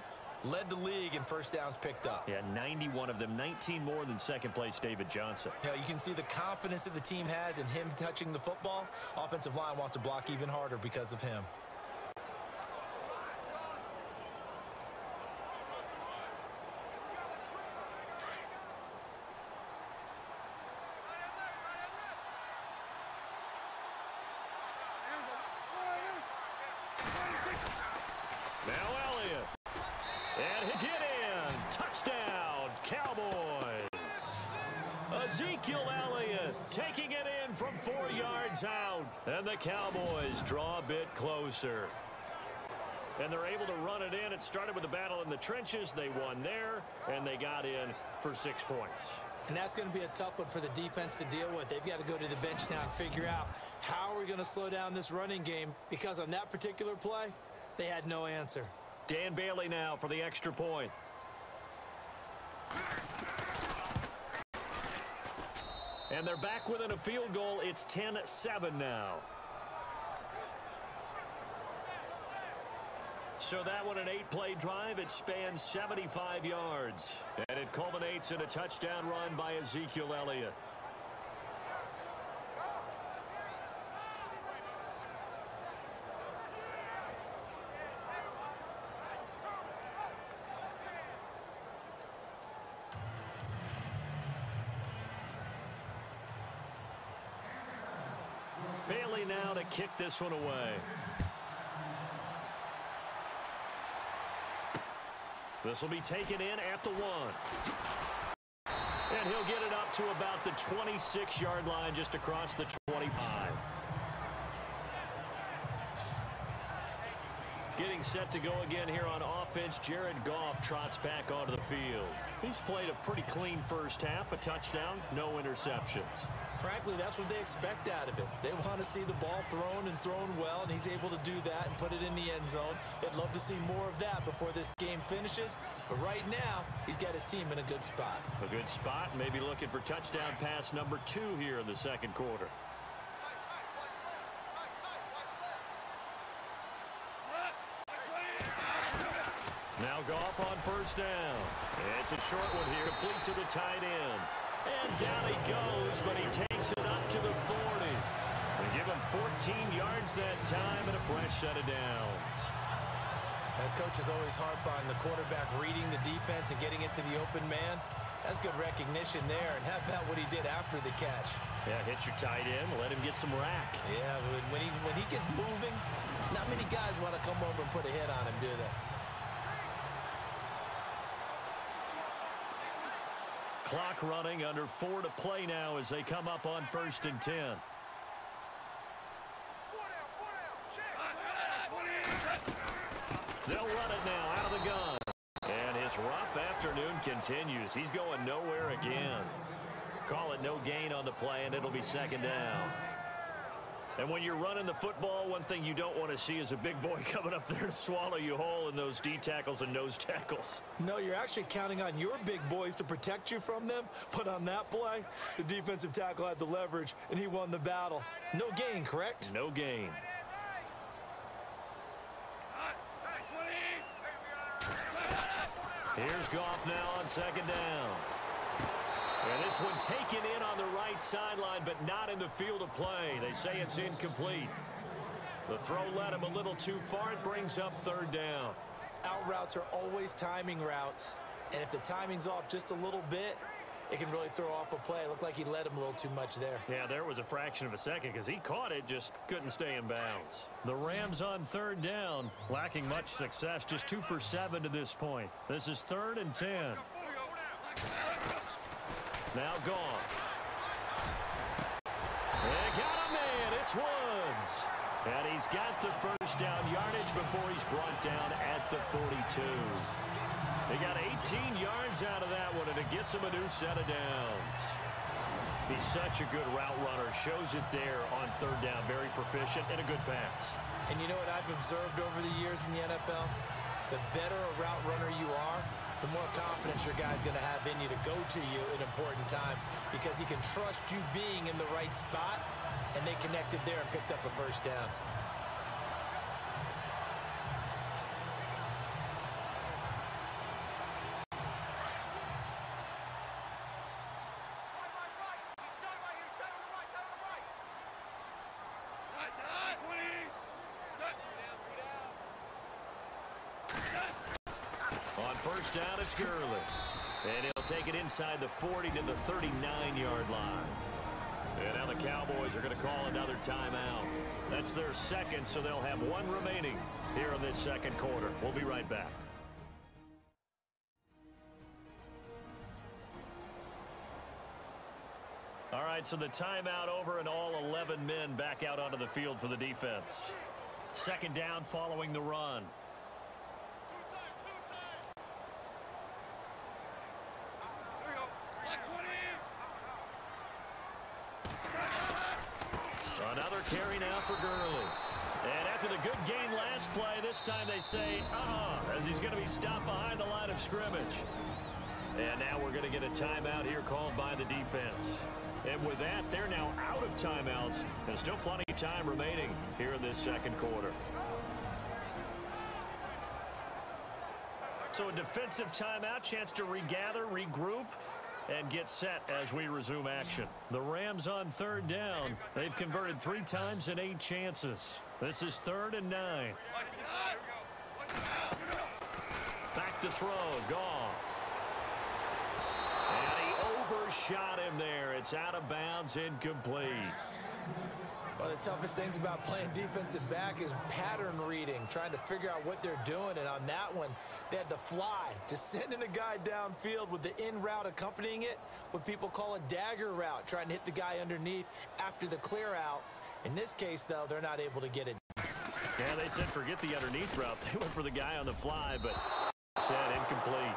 led the league in first downs picked up. Yeah, 91 of them, 19 more than second place David Johnson. You know, you can see the confidence that the team has in him touching the football. Offensive line wants to block even harder because of him. Now Elliott. And he'll get in. Touchdown, Cowboys. Ezekiel Elliott taking it in from 4 yards out. And the Cowboys draw a bit closer. And they're able to run it in. It started with a battle in the trenches. They won there, and they got in for 6 points. And that's going to be a tough one for the defense to deal with. They've got to go to the bench now and figure out how are we going to slow down this running game, because on that particular play, they had no answer. Dan Bailey now for the extra point. And they're back within a field goal. It's 10-7 now. So that one, an 8-play drive. It spans 75 yards. And it culminates in a touchdown run by Ezekiel Elliott. Bailey now to kick this one away. This will be taken in at the 1. And he'll get it up to about the 26-yard line, just across the 25. Getting set to go again here on offense, Jared Goff trots back onto the field. He's played a pretty clean first half, a touchdown, no interceptions. Frankly, that's what they expect out of it. They want to see the ball thrown and thrown well, and he's able to do that and put it in the end zone. They'd love to see more of that before this game finishes. But right now, he's got his team in a good spot. A good spot, maybe looking for touchdown pass number 2 here in the second quarter. Now Goff on first down. It's a short one here, complete to the tight end. And down he goes, but he takes it up to the 40. They give him 14 yards that time and a fresh set of downs. And coaches always harp on the quarterback reading the defense and getting into the open man. That's good recognition there. And how about what he did after the catch? Yeah, hit your tight end, let him get some rack. Yeah, when he gets moving, not many guys want to come over and put a hit on him, do they? Clock running, under 4 to play now as they come up on 1st and 10. They'll run it now out of the gun. And his rough afternoon continues. He's going nowhere again. Call it no gain on the play, and it'll be 2nd down. And when you're running the football, one thing you don't want to see is a big boy coming up there to swallow you whole in those D tackles and nose tackles. No, you're actually counting on your big boys to protect you from them. But on that play, the defensive tackle had the leverage, and he won the battle. No gain, correct? No gain. Here's Goff now on 2nd down. And this one taken in on the right sideline, but not in the field of play. They say it's incomplete. The throw led him a little too far. It brings up 3rd down. Out routes are always timing routes. And if the timing's off just a little bit, it can really throw off a play. It looked like he led him a little too much there. Yeah, there was a fraction of a second because he caught it, just couldn't stay in bounds. The Rams on 3rd down, lacking much success, just 2 for 7 to this point. This is 3rd and 10. Now Goff. They got a man. It's Woods. And he's got the first down yardage before he's brought down at the 42. They got 18 yards out of that one, and it gets him a new set of downs. He's such a good route runner. Shows it there on 3rd down. Very proficient and a good pass. And you know what I've observed over the years in the NFL? The better a route runner you are, the more confidence your guy's going to have in you to go to you in important times, because he can trust you being in the right spot, and they connected there and picked up a first down. On 1st down, it's Gurley. And he'll take it inside the 40 to the 39-yard line. And now the Cowboys are going to call another timeout. That's their second, so they'll have one remaining here in this second quarter. We'll be right back. All right, so the timeout over and all 11 men back out onto the field for the defense. Second down following the run. Another carry now for Gurley. And after the good gain last play, this time they say, as he's going to be stopped behind the line of scrimmage. And now we're going to get a timeout here called by the defense. And with that, they're now out of timeouts. There's still plenty of time remaining here in this second quarter. So a defensive timeout, chance to regather, regroup, and get set as we resume action. The Rams on third down. They've converted 3 times in 8 chances. This is 3rd and 9. Back to throw. Goff. And he overshot him there. It's out of bounds, incomplete. One of the toughest things about playing defensive back is pattern reading, trying to figure out what they're doing. And on that one, they had the fly, just sending a guy downfield with the in route accompanying it, what people call a dagger route, trying to hit the guy underneath after the clear out. In this case, though, they're not able to get it. Yeah, they said forget the underneath route. They went for the guy on the fly, but said incomplete.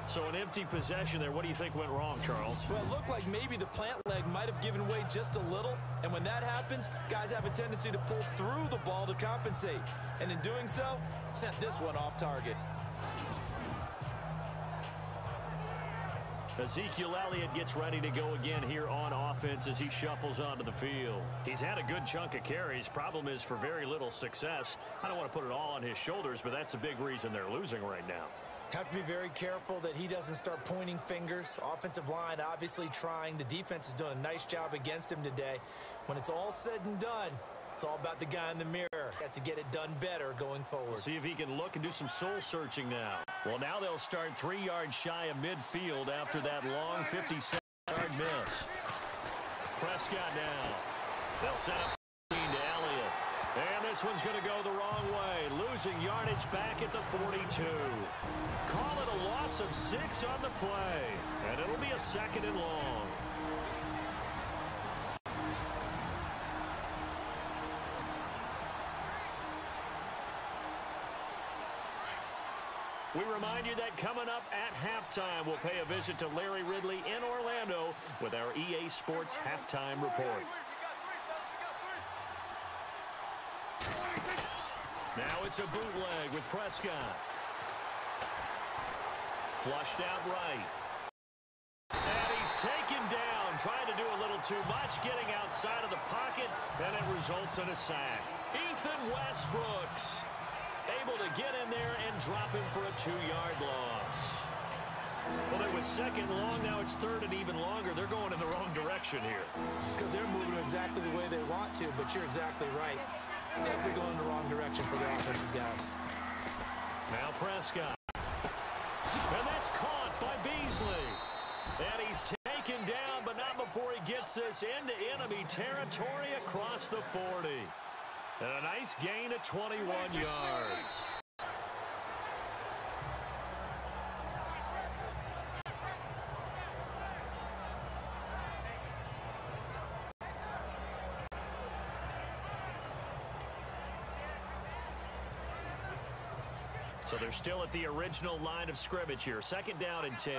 So an empty possession there. What do you think went wrong, Charles? Well, it looked like maybe the plant leg might have given way just a little. And when that happens, guys have a tendency to pull through the ball to compensate. And in doing so, sent this one off target. Ezekiel Elliott gets ready to go again here on offense as he shuffles onto the field. He's had a good chunk of carries. Problem is for very little success. I don't want to put it all on his shoulders, but that's a big reason they're losing right now. Have to be very careful that he doesn't start pointing fingers. Offensive line obviously trying. The defense is doing a nice job against him today. When it's all said and done, it's all about the guy in the mirror. He has to get it done better going forward. We'll see if he can look and do some soul searching now. Well, now they'll start 3 yards shy of midfield after that long 57-yard miss. Prescott now. They'll set up to Elliott. And this one's going to go the wrong way. Losing yardage back at the 42. Call it a loss of 6 on the play. And it'll be a 2nd and long. We remind you that coming up at halftime, we'll pay a visit to Larry Ridley in Orlando with our EA Sports Halftime Report. Now it's a bootleg with Prescott. Flushed out right. And he's taken down, trying to do a little too much, getting outside of the pocket, and it results in a sack. Ethan Westbrooks able to get in there and drop him for a 2-yard loss. Well, it was 2nd long. Now it's 3rd and even longer. They're going in the wrong direction here. Because they're moving exactly the way they want to, but you're exactly right. Definitely going in the wrong direction for the offensive guys. Now Prescott. And that's caught by Beasley. And he's taken down, but not before he gets this into enemy territory across the 40. And a nice gain of 21 yards. So they're still at the original line of scrimmage here. 2nd down and 10.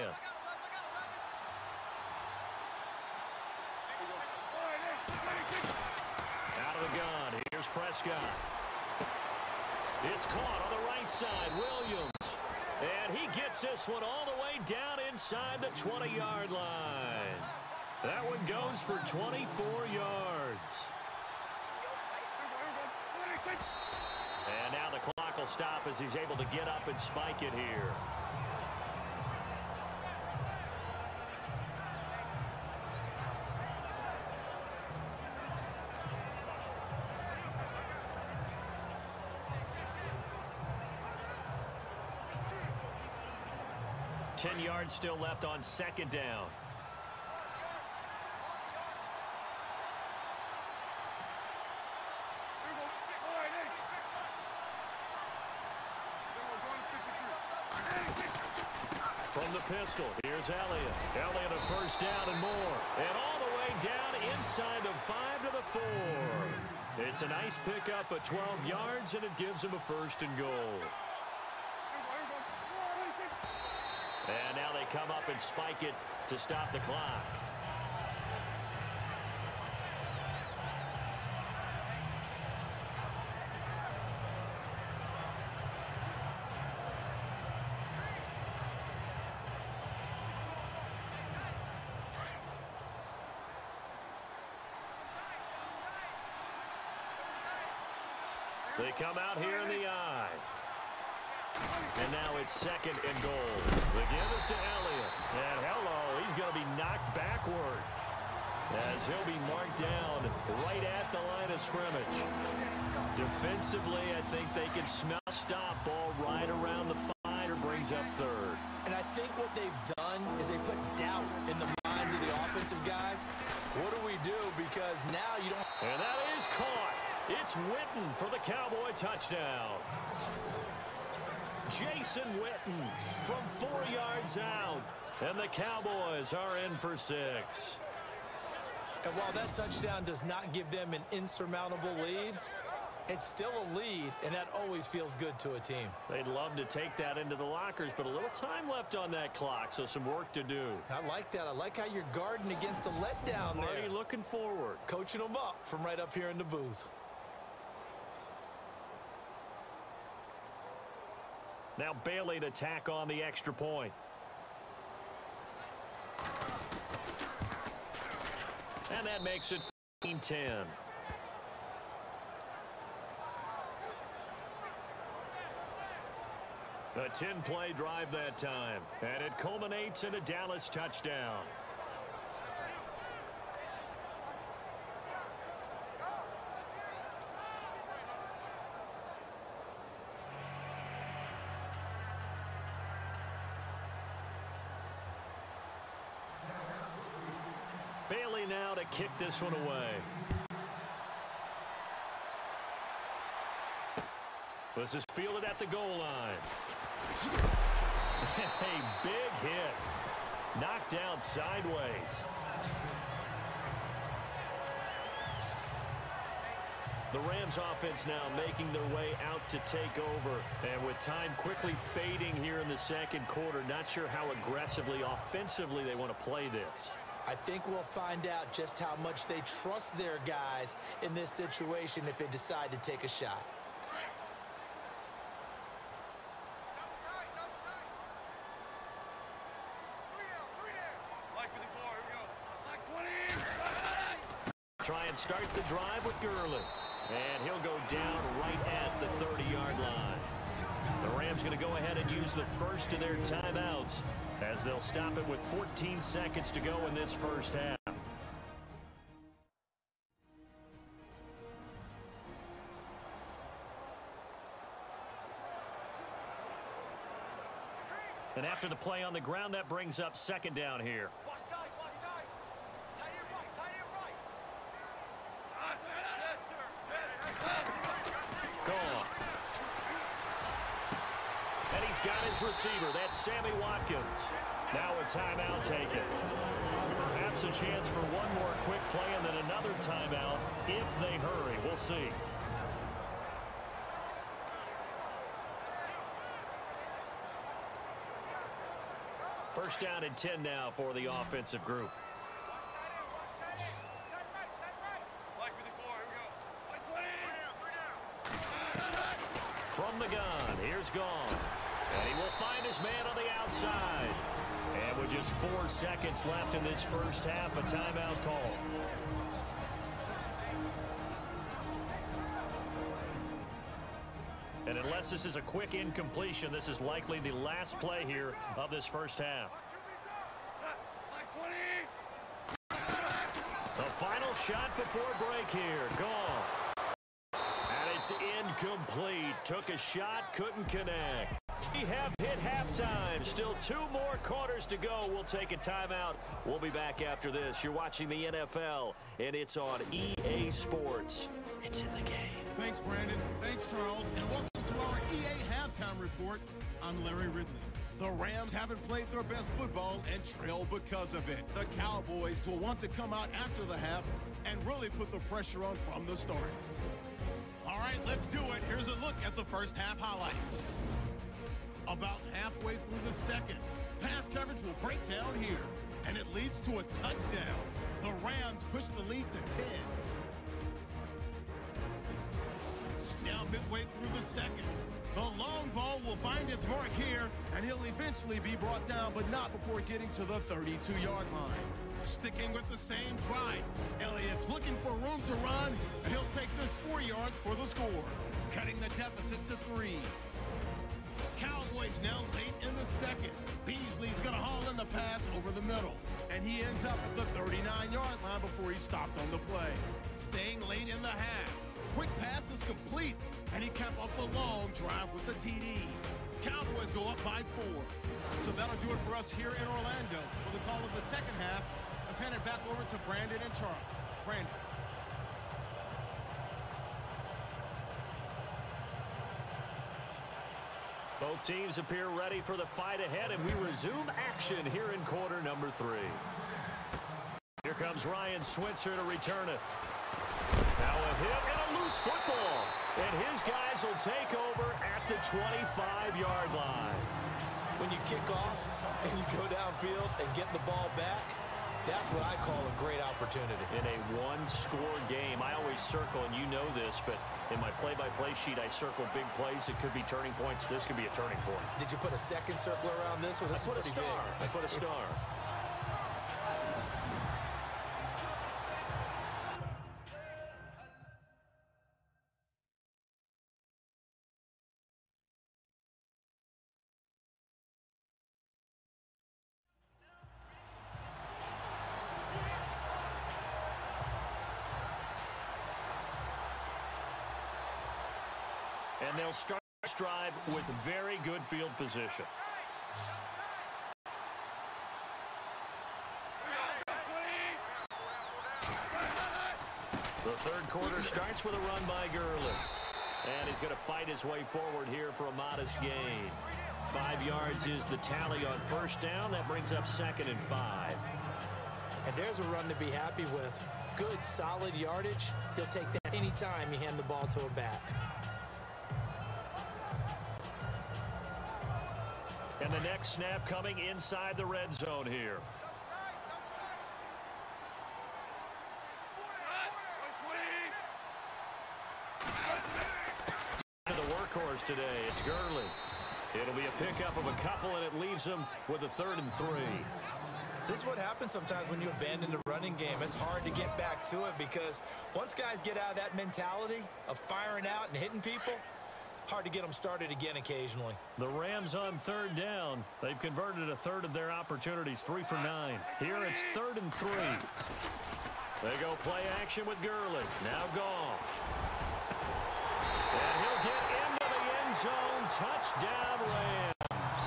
Out of the gun. Here's Prescott. It's caught on the right side. Williams. And he gets this one all the way down inside the 20-yard line. That one goes for 24 yards. And now the clock will stop as he's able to get up and spike it here. Ten yards still left on 2nd down. From the pistol, here's Elliott. Elliott a first down and more. And all the way down inside the 5 to the 4. It's a nice pickup at 12 yards, and it gives him a first and goal. And now they come up and spike it to stop the clock. They come out here in the eye. And now it's second and goal. The give is to Elliott. And hello, he's going to be knocked backward as he'll be marked down right at the line of scrimmage. Defensively, I think they can smell a stop. Ball right around the 5 or brings up third. And I think what they've done is they put doubt in the minds of the offensive guys. What do we do? Because now you don't... And that is caught. It's Witten for the Cowboy touchdown. Jason Witten from 4 yards out. And the Cowboys are in for 6. And while that touchdown does not give them an insurmountable lead, it's still a lead, and that always feels good to a team. They'd love to take that into the lockers, but a little time left on that clock, so some work to do. I like that. I like how you're guarding against a letdown there. Already looking forward. Coaching them up from right up here in the booth. Now Bailey to tack on the extra point. And that makes it 15-10. A 10-play drive that time. And it culminates in a Dallas touchdown. Bailey now to kick this one away. This is fielded at the goal line. A big hit. Knocked down sideways. The Rams offense now making their way out to take over. And with time quickly fading here in the second quarter, not sure how aggressively, offensively they want to play this. I think we'll find out just how much they trust their guys in this situation if they decide to take a shot. Try and start the drive with Gurley. And he'll go down right at the 30-yard line. The Rams going to go ahead and use the first of their timeouts as they'll stop it with 14 seconds to go in this first half. And after the play on the ground, that brings up second down here. Gone. And he's got his receiver. That's Sammy Watkins. Now a timeout taken. Perhaps a chance for one more quick play and then another timeout if they hurry. We'll see. First down and 10 now for the offensive group. From the gun, here's Gone. And he will find his man on the outside. And with just 4 seconds left in this first half, a timeout call. And unless this is a quick incompletion, this is likely the last play here of this first half. The final shot before break here. Goff. And it's incomplete. Took a shot, couldn't connect. We have hit halftime. Still 2 more quarters to go. We'll take a timeout. We'll be back after this. You're watching the NFL, and it's on EA Sports. It's in the game. Thanks, Brandon. Thanks, Charles. And welcome to our EA Halftime Report. I'm Larry Ridley. The Rams haven't played their best football and trail because of it. The Cowboys will want to come out after the half and really put the pressure on from the start. All right, let's do it. Here's a look at the first half highlights. About halfway through the second, pass coverage will break down here, and it leads to a touchdown. The Rams push the lead to 10. Now midway through the second, the long ball will find its mark here, and he'll eventually be brought down, but not before getting to the 32-yard line. Sticking with the same drive, Elliott's looking for room to run, and he'll take this 4 yards for the score, cutting the deficit to 3. Cowboys now late in the second. Beasley's going to haul in the pass over the middle, and he ends up at the 39-yard line before he stopped on the play. Staying late in the half. Quick pass is complete, and he capped off the long drive with the TD. Cowboys go up by 4. So that'll do it for us here in Orlando. For the call of the second half, let's hand it back over to Brandon and Charles. Brandon. Both teams appear ready for the fight ahead, and we resume action here in quarter number 3. Here comes Ryan Switzer to return it. Now a hit and a loose football. And his guys will take over at the 25-yard line. When you kick off and you go downfield and get the ball back, that's what I call a great opportunity. In a one-score game, I always circle, and you know this, but in my play-by-play sheet, I circle big plays. It could be turning points. This could be a turning point. Did you put a second circle around this one? I put a star. I put a star. And they'll start this drive with very good field position. The third quarter starts with a run by Gurley. And he's going to fight his way forward here for a modest gain. 5 yards is the tally on first down. That brings up 2nd and 5. And there's a run to be happy with. Good, solid yardage. He'll take that anytime you hand the ball to a back. And the next snap coming inside the red zone here. The workhorse today, it's Gurley. It'll be a pickup of a couple, and it leaves him with a 3rd and 3. This is what happens sometimes when you abandon the running game. It's hard to get back to it because once guys get out of that mentality of firing out and hitting people, hard to get them started again occasionally. The Rams on 3rd down. They've converted a third of their opportunities, 3 for 9. Here it's 3rd and 3. They go play action with Gurley. Now Goff. And he'll get into the end zone. Touchdown Rams.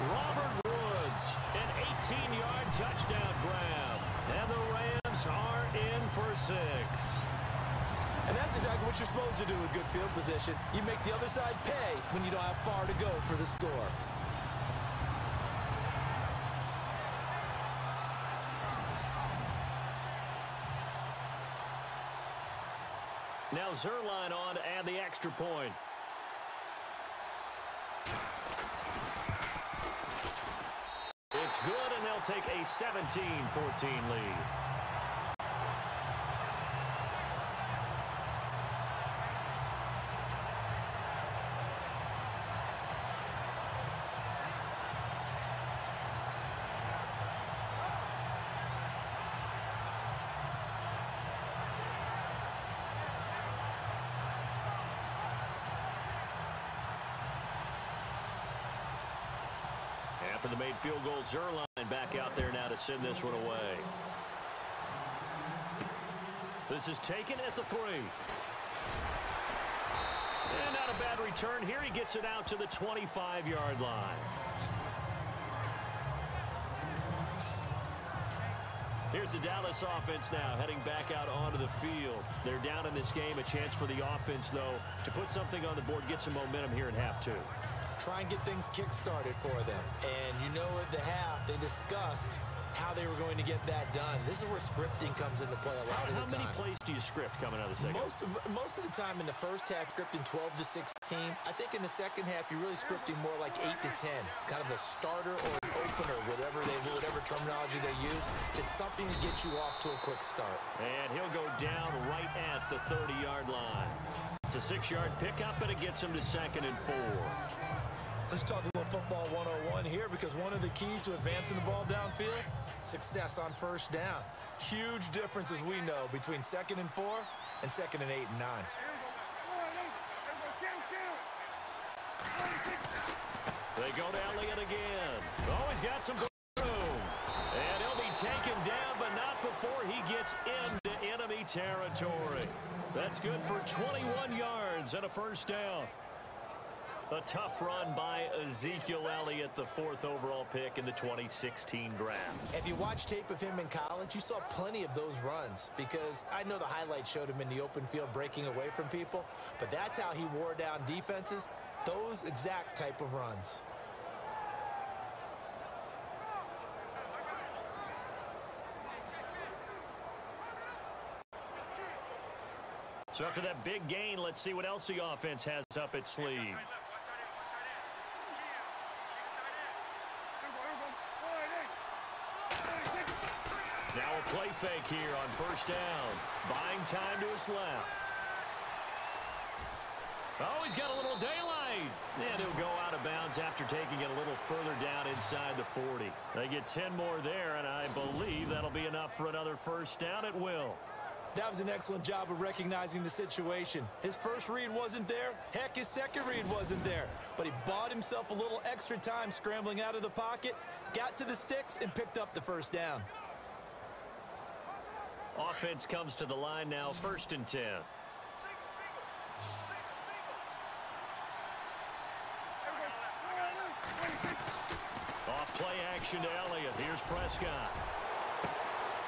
Robert Woods, an 18-yard touchdown grab. And the Rams are in for 6. And that's exactly what you're supposed to do with good field position. You make the other side pay when you don't have far to go for the score. Now Zerline on to add the extra point. It's good, and they'll take a 17-14 lead. After the made field goal, Zerline back out there now to send this one away. This is taken at the 3. And not a bad return here. He gets it out to the 25-yard line. Here's the Dallas offense now heading back out onto the field. They're down in this game. A chance for the offense, though, to put something on the board, get some momentum here in half 2. try and get things kick-started for them. And you know at the half, they discussed how they were going to get that done. This is where scripting comes into play a lot of the time. How many plays do you script coming out of the second? Most of the time in the first half, scripting 12 to 16. I think in the second half, you're really scripting more like 8 to 10. Kind of a starter or an opener, whatever terminology they use. Just something to get you off to a quick start. And he'll go down right at the 30-yard line. It's a 6-yard pickup, and it gets him to 2nd and 4. Let's talk a little football 101 here, because one of the keys to advancing the ball downfield, success on first down. Huge difference, as we know, between 2nd and 4 and 2nd and 8 and 9. They go to Elliott again. Oh, he's got some room. And he'll be taken down, but not before he gets into enemy territory. That's good for 21 yards and a first down. A tough run by Ezekiel Elliott, the 4th overall pick in the 2016 draft. If you watched tape of him in college, you saw plenty of those runs, because I know the highlights showed him in the open field breaking away from people, but that's how he wore down defenses, those exact type of runs. So after that big gain, let's see what else the offense has up its sleeve. Now a play fake here on first down. Buying time to his left. Oh, he's got a little daylight. And he'll go out of bounds after taking it a little further down inside the 40. They get 10 more there, and I believe that'll be enough for another first down at will. That was an excellent job of recognizing the situation. His first read wasn't there. Heck, his second read wasn't there. But he bought himself a little extra time scrambling out of the pocket, got to the sticks, and picked up the first down. Offense comes to the line now, 1st and 10. Off play action to Elliott. Here's Prescott.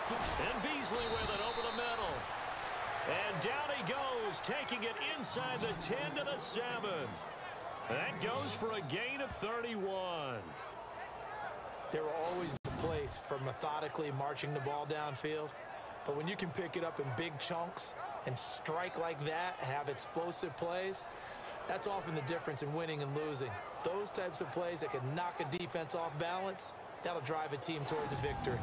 And Beasley with it over the middle. And down he goes, taking it inside the 10 to the 7. That goes for a gain of 31. There will always be a place for methodically marching the ball downfield. But when you can pick it up in big chunks and strike like that, have explosive plays, that's often the difference in winning and losing. Those types of plays that can knock a defense off balance, that'll drive a team towards a victory.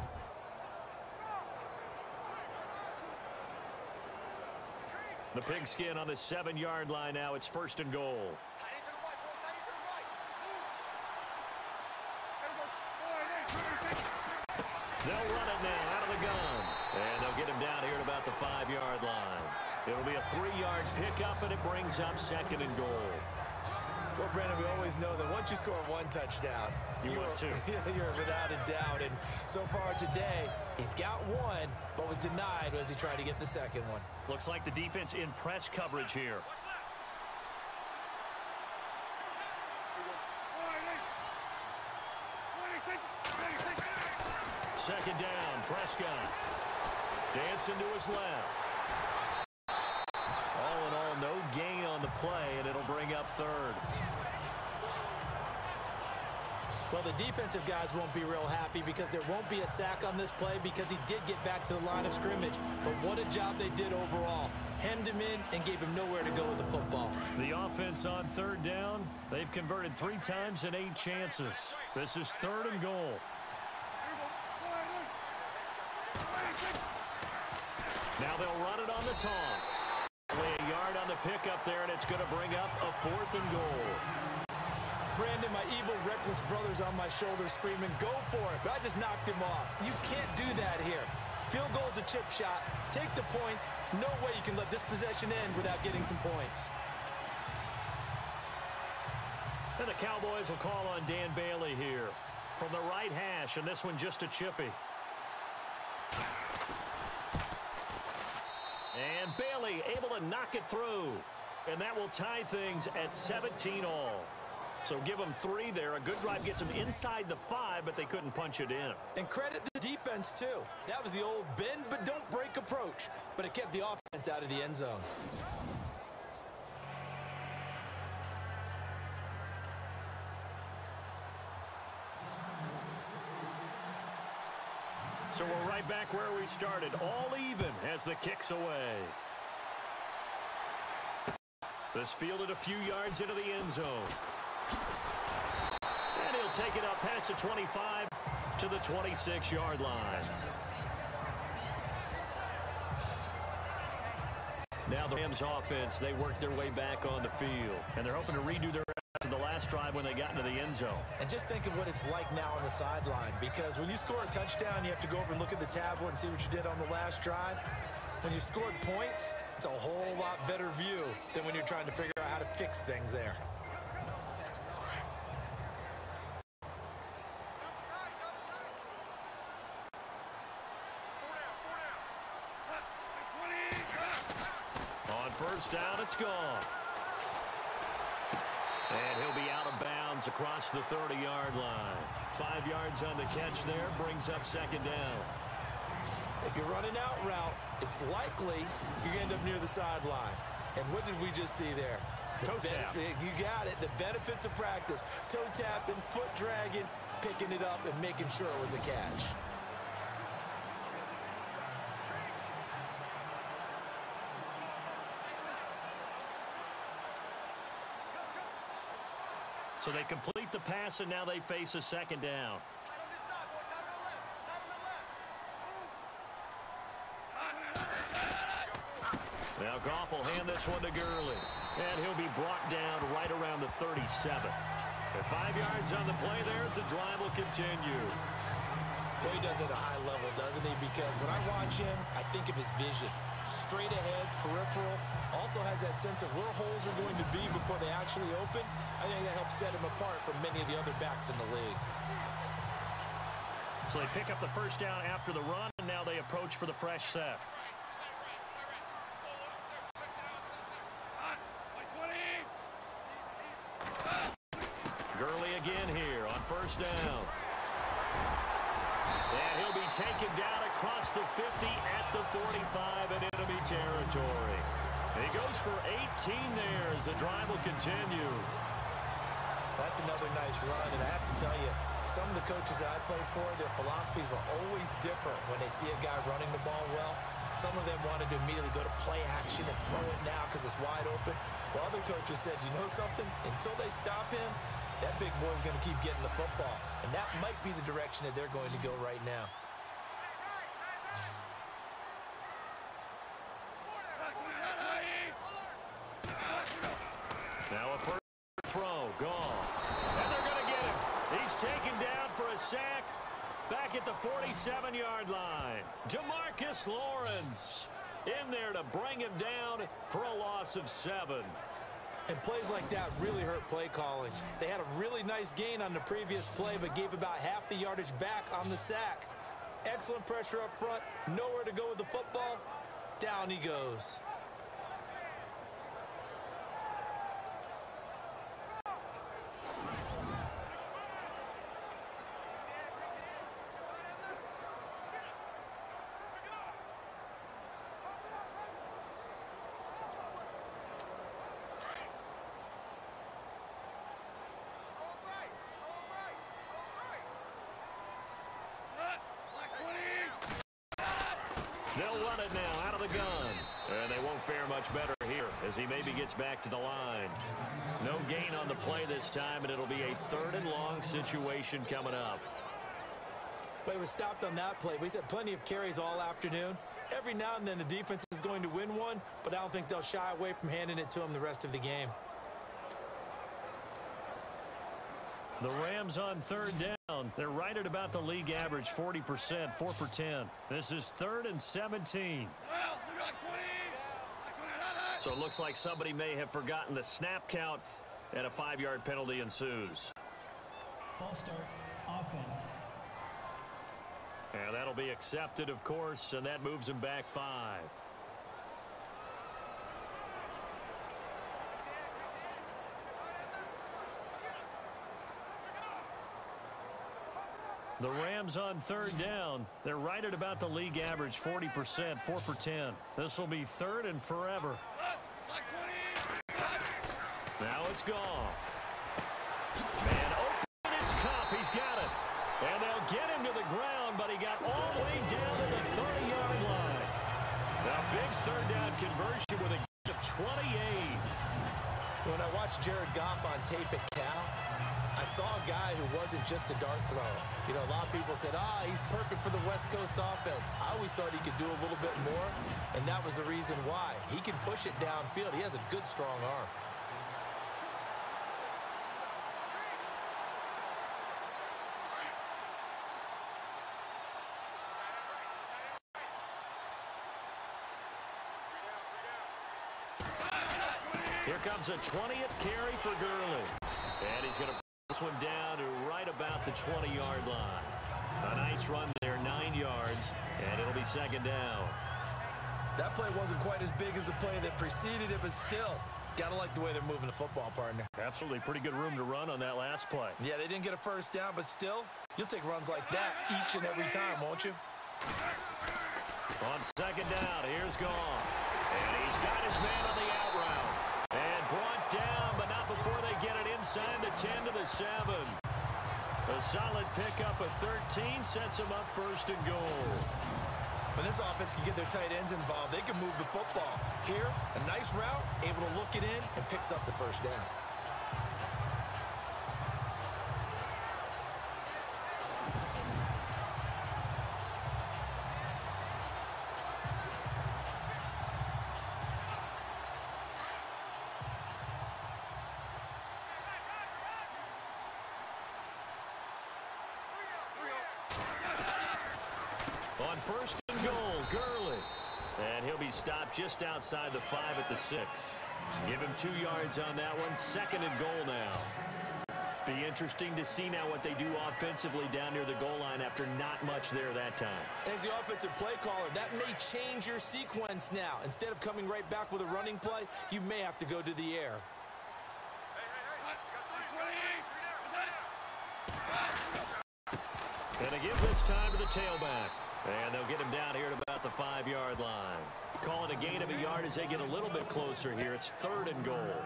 The pigskin on the 7-yard line now. It's 1st and goal. They'll run it now out of the gun. And they'll get him down here at about the 5-yard line. It'll be a 3-yard pickup, and it brings up 2nd and goal. Well, Brandon, we always know that once you score one touchdown, you're without a doubt. And so far today, he's got one, but was denied as he tried to get the second one. Looks like the defense in press coverage here. Second down, Prescott. Dancing to his left. All in all, no gain on the play, and it'll bring up 3rd. Well, the defensive guys won't be real happy because there won't be a sack on this play because he did get back to the line of scrimmage. But what a job they did overall. Hemmed him in and gave him nowhere to go with the football. The offense on 3rd down, they've converted 3 times in 8 chances. This is 3rd and goal. Now they'll run it on the toss. Only a yard on the pickup there, and it's going to bring up a 4th and goal. Brandon, my evil, reckless brother's on my shoulder screaming, go for it, but I just knocked him off. You can't do that here. Field goal is a chip shot. Take the points. No way you can let this possession end without getting some points. And the Cowboys will call on Dan Bailey here from the right hash, and this one just a chippy. And Bailey able to knock it through. And that will tie things at 17 all. So give them 3 there. A good drive gets them inside the 5, but they couldn't punch it in. And credit the defense, too. That was the old bend but don't break approach. But it kept the offense out of the end zone. So we're right back where we started, all even as the kick's away. This fielded a few yards into the end zone. And he'll take it up past the 25 to the 26-yard line. Now the Rams offense, they work their way back on the field. And they're hoping to redo their to the last drive when they got into the end zone. And just think of what it's like now on the sideline, because when you score a touchdown, you have to go over and look at the tablet and see what you did on the last drive. When you scored points, it's a whole lot better view than when you're trying to figure out how to fix things there. On first down, it's gone. And he'll be out of bounds across the 30-yard line. 5 yards on the catch there, brings up second down. If you're running out route, it's likely you end up near the sideline. And what did we just see there? Toe tap. You got it. The benefits of practice. Toe tapping, foot dragging, picking it up, and making sure it was a catch. So they complete the pass, and now they face a second down. Now Goff will hand this one to Gurley. And he'll be brought down right around the 37. At 5 yards on the play there, the drive will continue. Well, he does it at a high level, doesn't he? Because when I watch him, I think of his vision. Straight ahead, peripheral. Also has that sense of where holes are going to be before they actually open. I think that helps set him apart from many of the other backs in the league. So they pick up the first down after the run, and now they approach for the fresh set. Gurley again here on first down. And he'll be taken down across the 50 at the 45, and it'll be territory. And he goes for 18 there as the drive will continue. That's another nice run, and I have to tell you, some of the coaches that I played for, their philosophies were always different when they see a guy running the ball well. Some of them wanted to immediately go to play action and throw it now because it's wide open. While other coaches said, you know something? Until they stop him, that big boy's going to keep getting the football. And that might be the direction that they're going to go right now. Now a first throw, gone. And they're going to get him. He's taken down for a sack back at the 47-yard line. DeMarcus Lawrence in there to bring him down for a loss of 7. And plays like that really hurt play calling. They had a really nice gain on the previous play, but gave about half the yardage back on the sack. Excellent pressure up front. Nowhere to go with the football. Down he goes. They'll run it now out of the gun. And they won't fare much better here as he maybe gets back to the line. No gain on the play this time, and it'll be a 3rd and long situation coming up. But he was stopped on that play. But he's had plenty of carries all afternoon. Every now and then the defense is going to win one, but I don't think they'll shy away from handing it to him the rest of the game. The Rams on 3rd down. They're right at about the league average, 40%, 4 for 10. This is 3rd and 17. So it looks like somebody may have forgotten the snap count, and a 5-yard penalty ensues. False start, offense. And that'll be accepted, of course, and that moves him back 5. The Rams on 3rd down. They're right at about the league average, 40%, 4 for 10. This will be 3rd and forever. Now it's gone. Man, open, it's Cup. He's got it. And they'll get him to the ground, but he got all the way down big third down conversion with a gain of 28. When I watched Jared Goff on tape at Cal, I saw a guy who wasn't just a dart thrower. You know, a lot of people said, he's perfect for the West Coast offense. I always thought he could do a little bit more, and that was the reason why. He can push it downfield. He has a good, strong arm. Here comes a 20th carry for Gurley. And he's going to put this one down to right about the 20-yard line. A nice run there, 9 yards, and it'll be second down. That play wasn't quite as big as the play that preceded it, but still, got to like the way they're moving the football, partner. Absolutely pretty good room to run on that last play. Yeah, they didn't get a first down, but still, you'll take runs like that each and every time, won't you? On second down, here's Goff. And he's got his man on the out route. And brought down, but not before they get it inside the 10 to the 7. A solid pickup of 13 sets them up first and goal. When this offense can get their tight ends involved, they can move the football. Here, a nice route, able to look it in, and picks up the first down. On first and goal, Gurley. And he'll be stopped just outside the 5 at the 6. Give him 2 yards on that one. Second and goal now. Be interesting to see now what they do offensively down near the goal line after not much there that time. As the offensive play caller, that may change your sequence now. Instead of coming right back with a running play, you may have to go to the air. And they give this time to the tailback. And they'll get him down here at about the 5-yard line. Call it a gain of a yard as they get a little bit closer here. It's third and goal.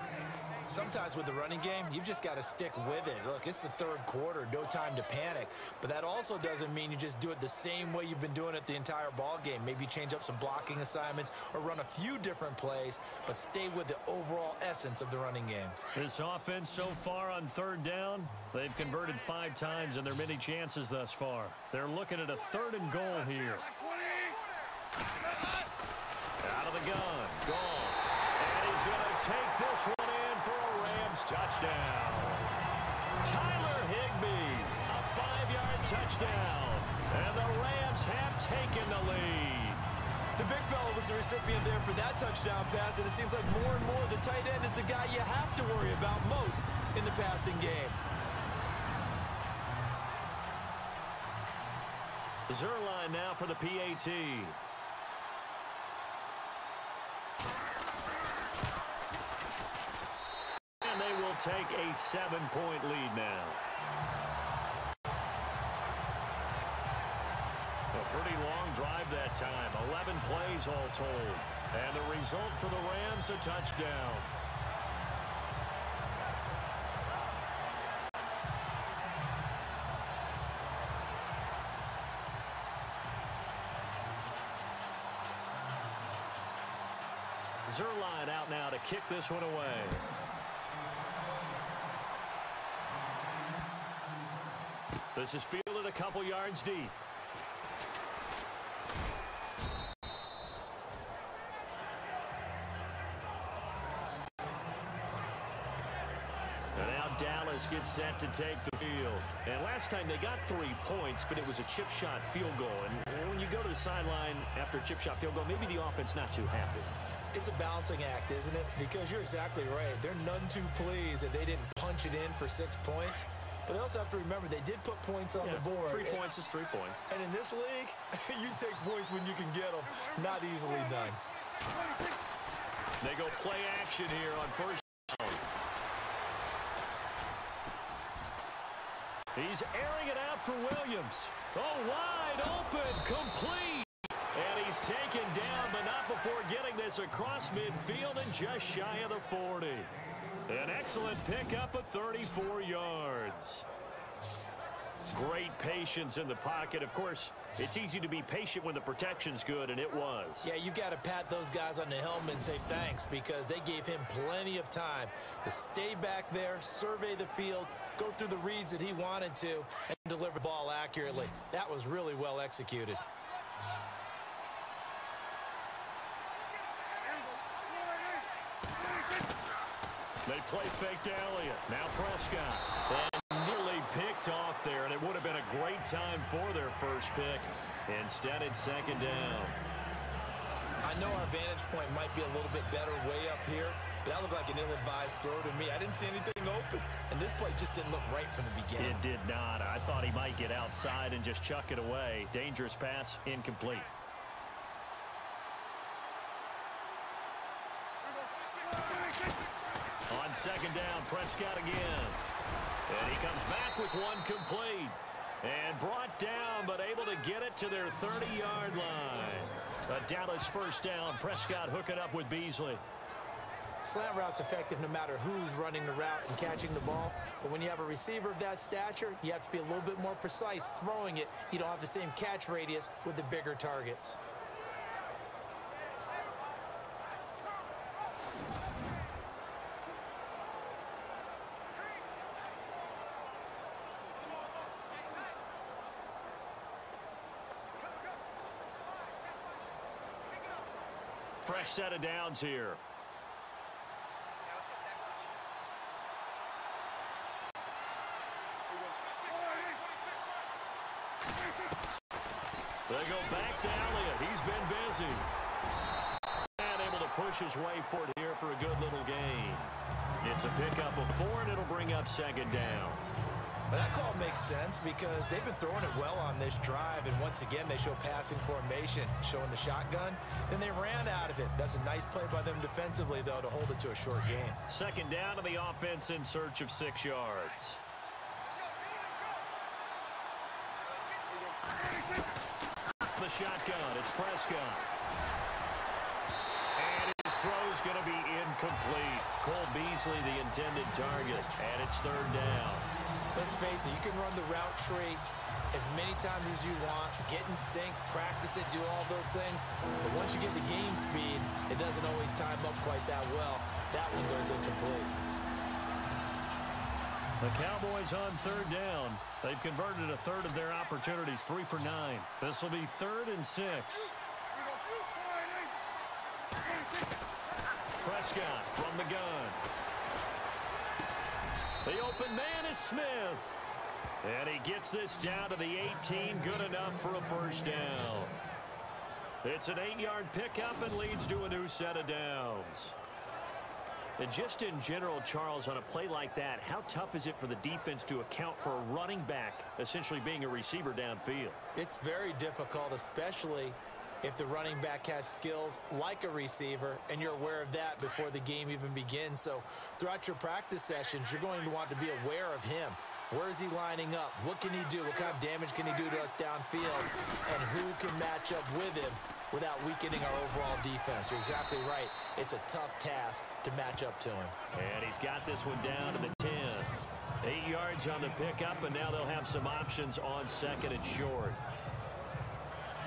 Sometimes with the running game, you've just got to stick with it. Look, it's the third quarter, no time to panic. But that also doesn't mean you just do it the same way you've been doing it the entire ball game. Maybe change up some blocking assignments or run a few different plays, but stay with the overall essence of the running game. This offense so far on third down, they've converted 5 times in their many chances thus far. They're looking at a third and goal here. Out of the gun, Goff. And he's going to take this one in for a Rams touchdown. Tyler Higbee, a 5-yard touchdown. And the Rams have taken the lead. The big fella was the recipient there for that touchdown pass, and it seems like more and more the tight end is the guy you have to worry about most in the passing game. Zerline now for the PAT. And they will take a 7-point lead now. A pretty long drive that time. 11 plays all told. And the result for the Rams, a touchdown. Zerline out now to kick this one away. This is fielded a couple yards deep. And now Dallas gets set to take the field. And last time they got 3 points, but it was a chip shot field goal. And when you go to the sideline after a chip shot field goal, maybe the offense not too happy. It's a balancing act, isn't it? Because you're exactly right. They're none too pleased that they didn't punch it in for 6 points. But they also have to remember they did put points on the board. 3 points is 3 points. And in this league, you take points when you can get them. Not easily done. They go play action here on first down. He's airing it out for Williams. Oh, wide open, complete. And he's taken down, but not before getting this across midfield and just shy of the 40. An excellent pickup of 34 yards. Great patience in the pocket. Of course, it's easy to be patient when the protection's good, and it was. Yeah, you've got to pat those guys on the helmet and say thanks because they gave him plenty of time to stay back there, survey the field, go through the reads that he wanted to, and deliver the ball accurately. That was really well executed. They play fake to Elliott. Now Prescott. And nearly picked off there, and it would have been a great time for their first pick. Instead, it's second down. I know our vantage point might be a little bit better way up here, but that looked like an ill-advised throw to me. I didn't see anything open, and this play just didn't look right from the beginning. It did not. I thought he might get outside and just chuck it away. Dangerous pass, incomplete. On second down, Prescott again. And he comes back with one complete. And brought down, but able to get it to their 30-yard line. A Dallas first down. Prescott hooking up with Beasley. Slant route's effective no matter who's running the route and catching the ball. But when you have a receiver of that stature, you have to be a little bit more precise throwing it. You don't have the same catch radius with the bigger targets. Fresh set of downs here. They go back to Elliott. He's been busy. And able to push his way forward here for a good little gain. It's a pickup of 4, and it'll bring up second down. Well, that call makes sense because they've been throwing it well on this drive, and once again they show passing formation, showing the shotgun. Then they ran out of it. That's a nice play by them defensively, though, to hold it to a short gain. Second down to the offense in search of 6 yards. The shotgun, it's Prescott. And his throw's going to be incomplete. Cole Beasley, the intended target, and it's third down. Let's face it, you can run the route tree as many times as you want, get in sync, practice it, do all those things. But once you get the game speed, it doesn't always time up quite that well. That one goes incomplete. The Cowboys on third down. They've converted a third of their opportunities, 3 for 9. This will be 3rd and 6. Prescott from the gun. The open man is Smith. And he gets this down to the 18. Good enough for a first down. It's an 8-yard pickup and leads to a new set of downs. And just in general, Charles, on a play like that, how tough is it for the defense to account for a running back essentially being a receiver downfield? It's very difficult, especially if the running back has skills like a receiver, and you're aware of that before the game even begins. So throughout your practice sessions, you're going to want to be aware of him. Where is he lining up? What can he do? What kind of damage can he do to us downfield? And who can match up with him without weakening our overall defense? You're exactly right. It's a tough task to match up to him. And he's got this one down to the 10. 8 yards on the pickup, and now they'll have some options on second and short.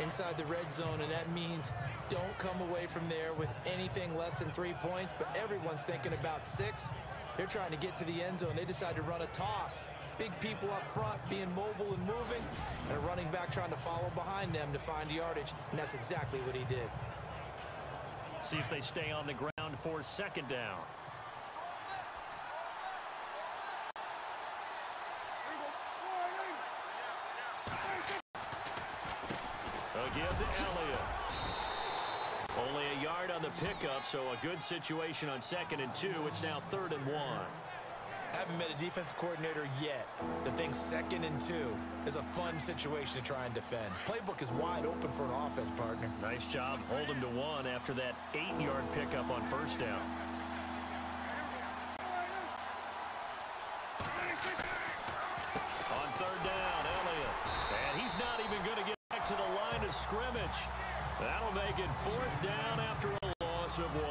Inside the red zone, and that means don't come away from there with anything less than 3 points, but everyone's thinking about 6. They're trying to get to the end zone. They decide to run a toss. Big people up front being mobile and moving, and a running back trying to follow behind them to find yardage, and that's exactly what he did. See if they stay on the ground for second down. Again to Elliott. Only a yard on the pickup, so a good situation on 2nd and 2. It's now 3rd and 1. Haven't met a defense coordinator yet that thinks 2nd and 2 is a fun situation to try and defend. Playbook is wide open for an offense, partner. Nice job holding to 1 after that 8-yard pickup on first down. On 3rd down, Elliott. And he's not even going to get back to the line of scrimmage. That'll make it 4th down after a loss of 1.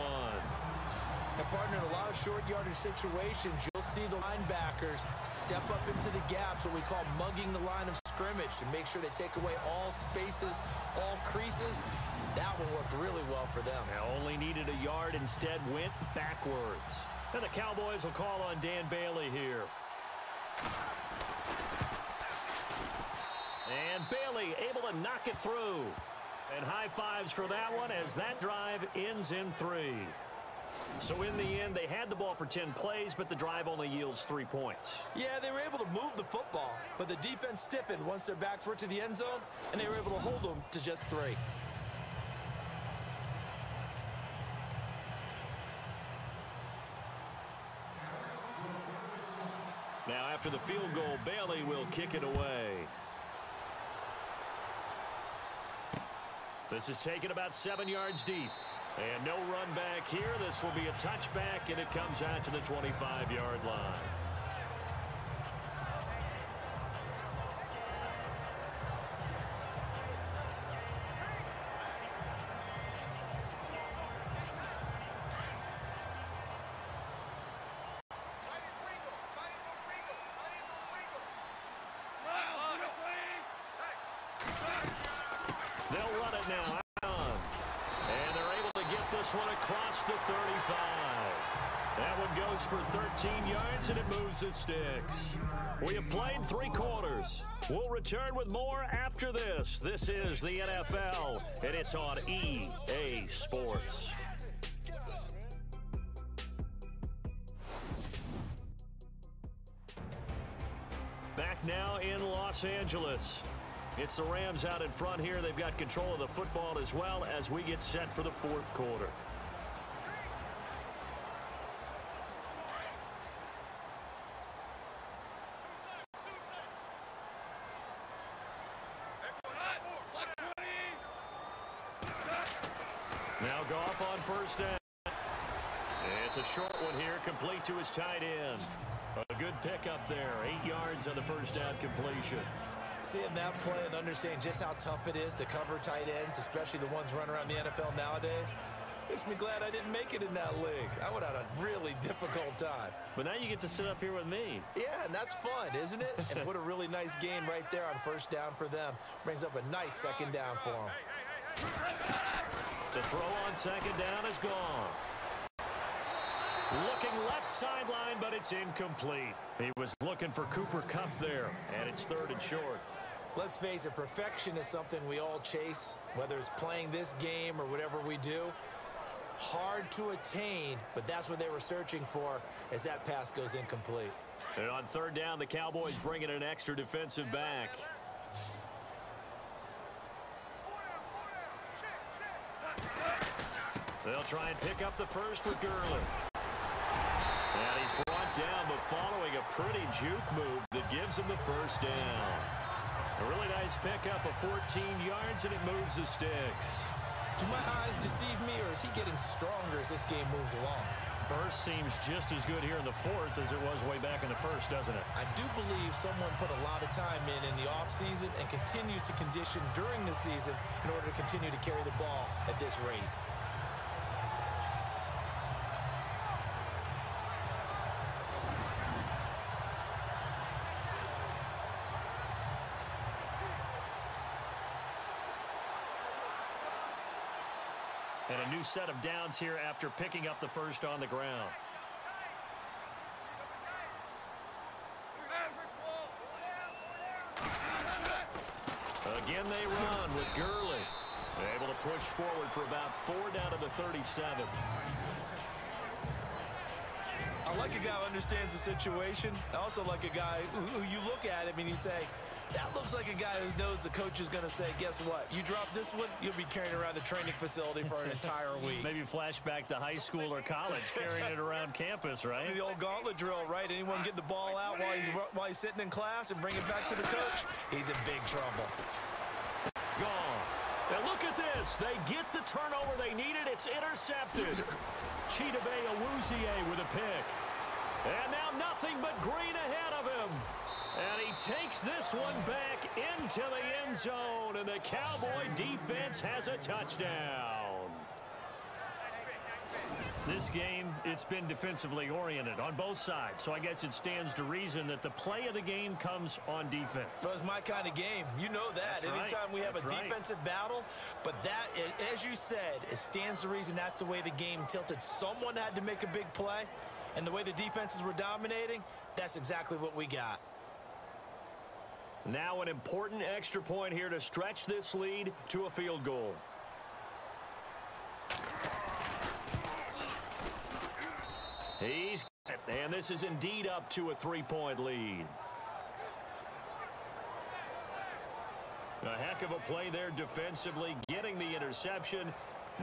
And, partner, in a lot of short yardage situations, you'll see the linebackers step up into the gaps, what we call mugging the line of scrimmage, to make sure they take away all spaces, all creases. That one worked really well for them. Only needed a yard, instead went backwards. And the Cowboys will call on Dan Bailey here. And Bailey able to knock it through. And high fives for that one as that drive ends in 3. So in the end, they had the ball for 10 plays, but the drive only yields 3 points. Yeah, they were able to move the football, but the defense stiffened once their backs were to the end zone, and they were able to hold them to just 3. Now after the field goal, Bailey will kick it away. This is taken about 7 yards deep. And no run back here. This will be a touchback, and it comes out to the 25-yard line. They'll run it now. And they're able to get this one across the 35. That one goes for 13 yards, and it moves the sticks. We have played 3 quarters. We'll return with more after this. This is the NFL, and it's on EA Sports. Back now in Los Angeles. It's the Rams out in front here. They've got control of the football as well as we get set for the 4th quarter. Now Goff on first down. It's a short one here, complete to his tight end. A good pickup there, 8 yards on the first down completion. Seeing that play and understanding just how tough it is to cover tight ends, especially the ones running around the NFL nowadays, makes me glad I didn't make it in that league. I would have had a really difficult time. But now you get to sit up here with me. Yeah, and that's fun, isn't it? And what a really nice gain right there on first down for them. Brings up a nice second down for them. To throw on second down is gone. Looking left sideline, but it's incomplete. He was looking for Cooper Kupp there, and it's 3rd and short. Let's face it, perfection is something we all chase, whether it's playing this game or whatever we do. Hard to attain, but that's what they were searching for as that pass goes incomplete. And on 3rd down, the Cowboys bring in an extra defensive back. They'll try and pick up the first with Gurley. And he's brought down, but following a pretty juke move that gives him the first down. A really nice pickup of 14 yards, and it moves the sticks. Do my eyes deceive me, or is he getting stronger as this game moves along? Burst seems just as good here in the 4th as it was way back in the 1st, doesn't it? I do believe someone put a lot of time in the offseason and continues to condition during the season in order to continue to carry the ball at this rate. And a new set of downs here after picking up the first on the ground. Again, they run with Gurley. Able to push forward for about 4 down to the 37. I like a guy who understands the situation. I also like a guy who you look at him and you say, that looks like a guy who knows the coach is going to say, guess what? You drop this one, you'll be carrying around a training facility for an entire week. Maybe flashback to high school or college, carrying it around campus, right? The old gauntlet drill, right? Anyone get the ball out while he's sitting in class and bring it back to the coach? He's in big trouble. Gone. And look at this. They get the turnover they needed. It's intercepted. Chidobe Awuzie with a pick. And now nothing but green ahead of him. And he takes this one back into the end zone, and the Cowboy defense has a touchdown. This game, it's been defensively oriented on both sides, so I guess it stands to reason that the play of the game comes on defense. So it's my kind of game. You know that. That's right. Anytime we have That's a right. defensive battle, but that, as you said, it stands to reason that's the way the game tilted. Someone had to make a big play, and the way the defenses were dominating, that's exactly what we got. Now an important extra point here to stretch this lead to a field goal. He's got it, and this is indeed up to a 3-point lead. A heck of a play there defensively, getting the interception,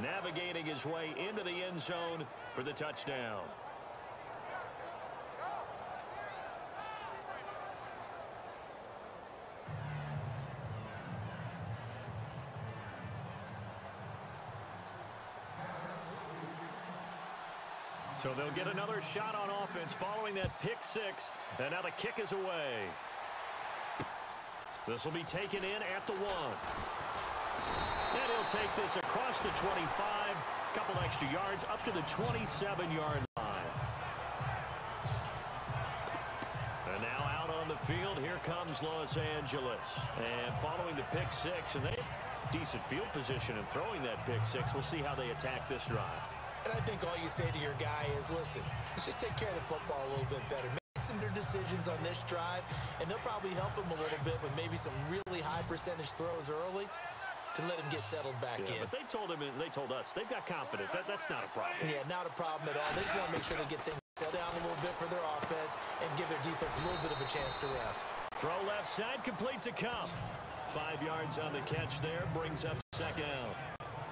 navigating his way into the end zone for the touchdown. So they'll get another shot on offense following that pick six. And now the kick is away. This will be taken in at the 1. And he'll take this across the 25. Couple extra yards up to the 27-yard line. And now out on the field, here comes Los Angeles. And following the pick six, and they have decent field position in throwing that pick six. We'll see how they attack this drive. And I think all you say to your guy is, listen, let's just take care of the football a little bit better. Make some good decisions on this drive, and they'll probably help him a little bit with maybe some really high percentage throws early to let him get settled back in. But they told him, and they told us, they've got confidence. That's not a problem. Yeah, not a problem at all. They just want to make sure they get things settled down a little bit for their offense and give their defense a little bit of a chance to rest. Throw left side, complete to Cup. 5 yards on the catch there, brings up second down.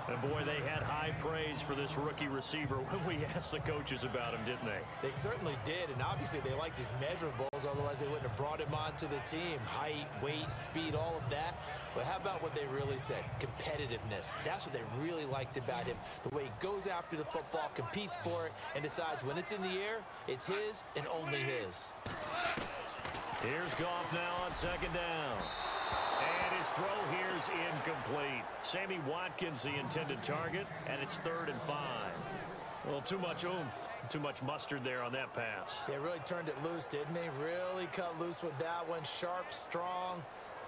And, boy, they had high praise for this rookie receiver when we asked the coaches about him, didn't they? They certainly did, and obviously they liked his measurables, otherwise they wouldn't have brought him onto the team. Height, weight, speed, all of that. But how about what they really said? Competitiveness. That's what they really liked about him. The way he goes after the football, competes for it, and decides when it's in the air, it's his and only his. Here's Goff now on second down. And his throw here's incomplete. Sammy Watkins, the intended target, and it's 3rd and 5. Well, too much oomph, too much mustard there on that pass. Yeah, really turned it loose, didn't he? Really cut loose with that one. Sharp, strong.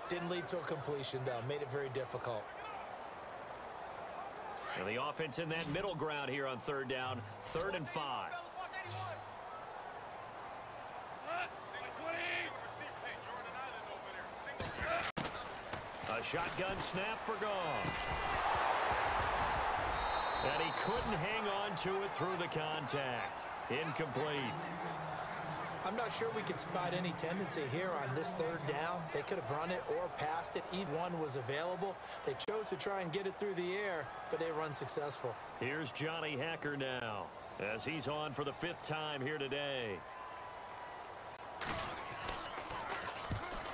Didn't lead to a completion, though. Made it very difficult. And the offense in that middle ground here on 3rd down, 3rd and 5. A shotgun snap for Goff. And he couldn't hang on to it through the contact. Incomplete. I'm not sure we could spot any tendency here on this 3rd down. They could have run it or passed it. Either one was available. They chose to try and get it through the air, but they were unsuccessful. Here's Johnny Hacker now as he's on for the 5th time here today.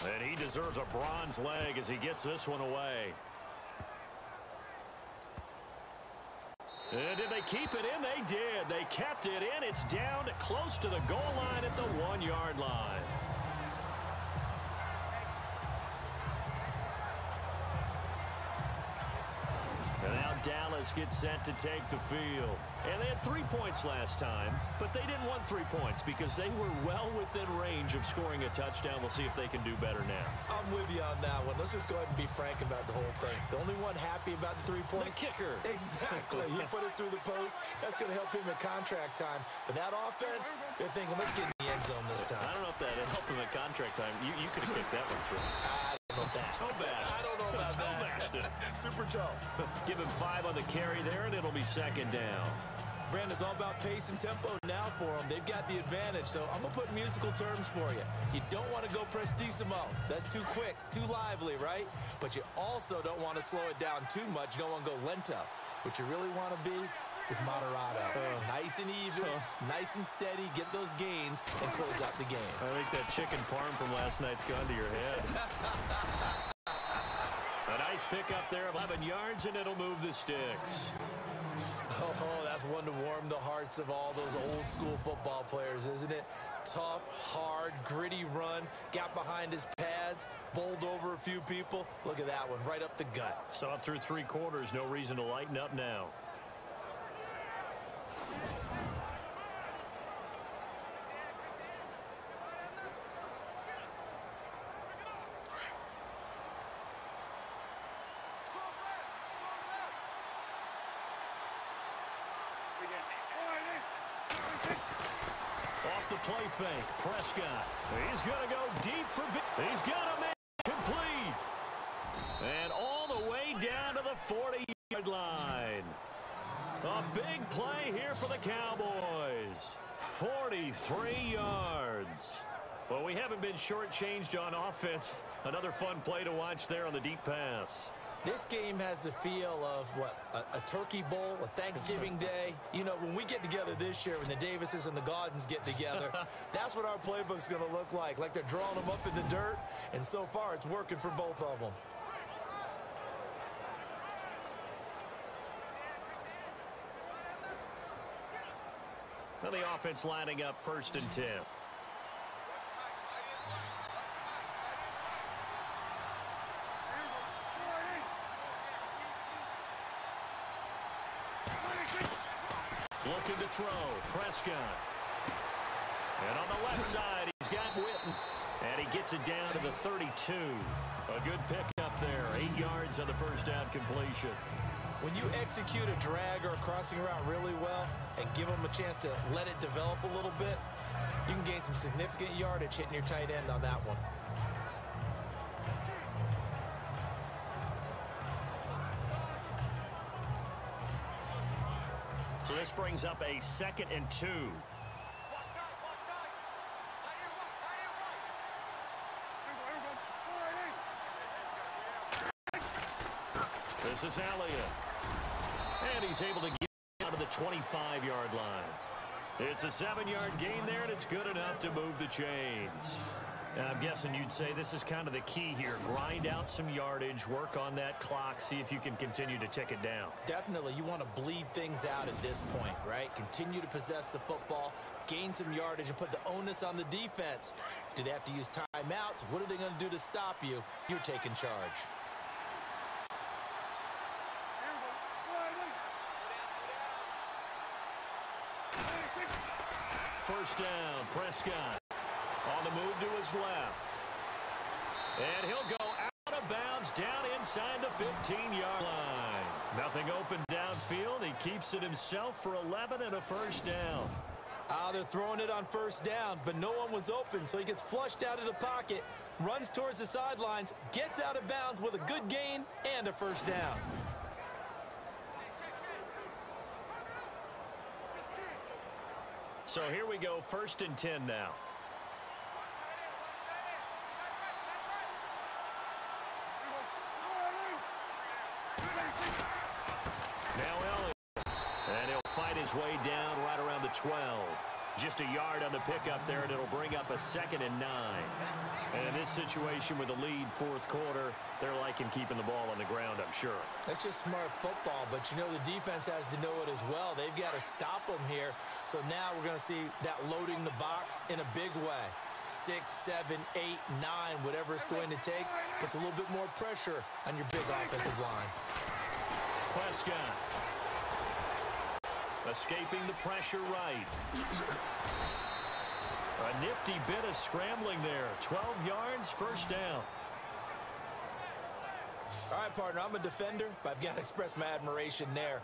And he deserves a bronze leg as he gets this one away. And did they keep it in? They did. They kept it in. It's down close to the goal line at the 1-yard line. And now Dallas gets set to take the field. And they had 3 points last time, but they didn't want 3 points because they were well within range of scoring a touchdown. We'll see if they can do better now. I'm with you on that one. Let's just go ahead and be frank about the whole thing. The only one happy about the 3-point. The kicker. Exactly. He put it through the post. That's going to help him at contract time. But that offense, they're thinking, let's get in the end zone this time. I don't know if that helped him at contract time. You could have kicked that one through. I don't know about that. Toe bash. I don't know about Toe bashed it. that. Super toe. Give him 5 on the carry there, and it'll be 2nd down. Brandon, it's all about pace and tempo now for them. They've got the advantage, so I'm going to put musical terms for you. You don't want to go prestissimo. That's too quick, too lively, right? But you also don't want to slow it down too much. You don't want to go lento. What you really want to be is moderado. Nice and even, nice and steady, get those gains, and close out the game. I think that chicken parm from last night's gone to your head. A nice pickup there, 11 yards, and it'll move the sticks. Oh, that's one to warm the hearts of all those old school football players, isn't it? Tough, hard, gritty run, got behind his pads, bowled over a few people. Look at that one, right up the gut. So up through 3 quarters, no reason to lighten up now. the play fake. Prescott. He's going to go deep for big. He's going to make it complete. And all the way down to the 40-yard line. A big play here for the Cowboys. 43 yards. Well, we haven't been shortchanged on offense. Another fun play to watch there on the deep pass. This game has the feel of, a turkey bowl, a Thanksgiving day. You know, when we get together this year, when the Davises and the Gaudens get together, that's what our playbook's going to look like. Like they're drawing them up in the dirt, and so far it's working for both of them. Now the offense lining up 1st and 10. Looking to throw. Prescott. And on the left side, he's got Witten. And he gets it down to the 32. A good pickup there. 8 yards on the first down completion. When you execute a drag or a crossing route really well and give them a chance to let it develop a little bit, you can gain some significant yardage hitting your tight end on that one. So this brings up a 2nd and 2. This is Elliott. And he's able to get out of the 25-yard line. It's a 7-yard gain there, and it's good enough to move the chains. I'm guessing you'd say this is kind of the key here. Grind out some yardage, work on that clock, see if you can continue to tick it down. Definitely. You want to bleed things out at this point, right? Continue to possess the football, gain some yardage, and put the onus on the defense. Do they have to use timeouts? What are they going to do to stop you? You're taking charge. First down, Prescott. On the move to his left. And he'll go out of bounds down inside the 15-yard line. Nothing open downfield. He keeps it himself for 11 and a first down. They're throwing it on first down, but no one was open, so he gets flushed out of the pocket, runs towards the sidelines, gets out of bounds with a good gain and a first down. So here we go, 1st and 10 now. Now Elliott. And he'll fight his way down right around the 12. Just a yard on the pickup there, and it'll bring up a 2nd and 9. And in this situation with the lead 4th quarter, they're liking keeping the ball on the ground, I'm sure. That's just smart football, but you know the defense has to know it as well. They've got to stop them here. So now we're going to see that loading the box in a big way. 6, 7, 8, 9, whatever it's going to take, puts a little bit more pressure on your big offensive line. Prescott. Escaping the pressure right. A nifty bit of scrambling there. 12 yards, first down. All right, partner, I'm a defender, but I've got to express my admiration there.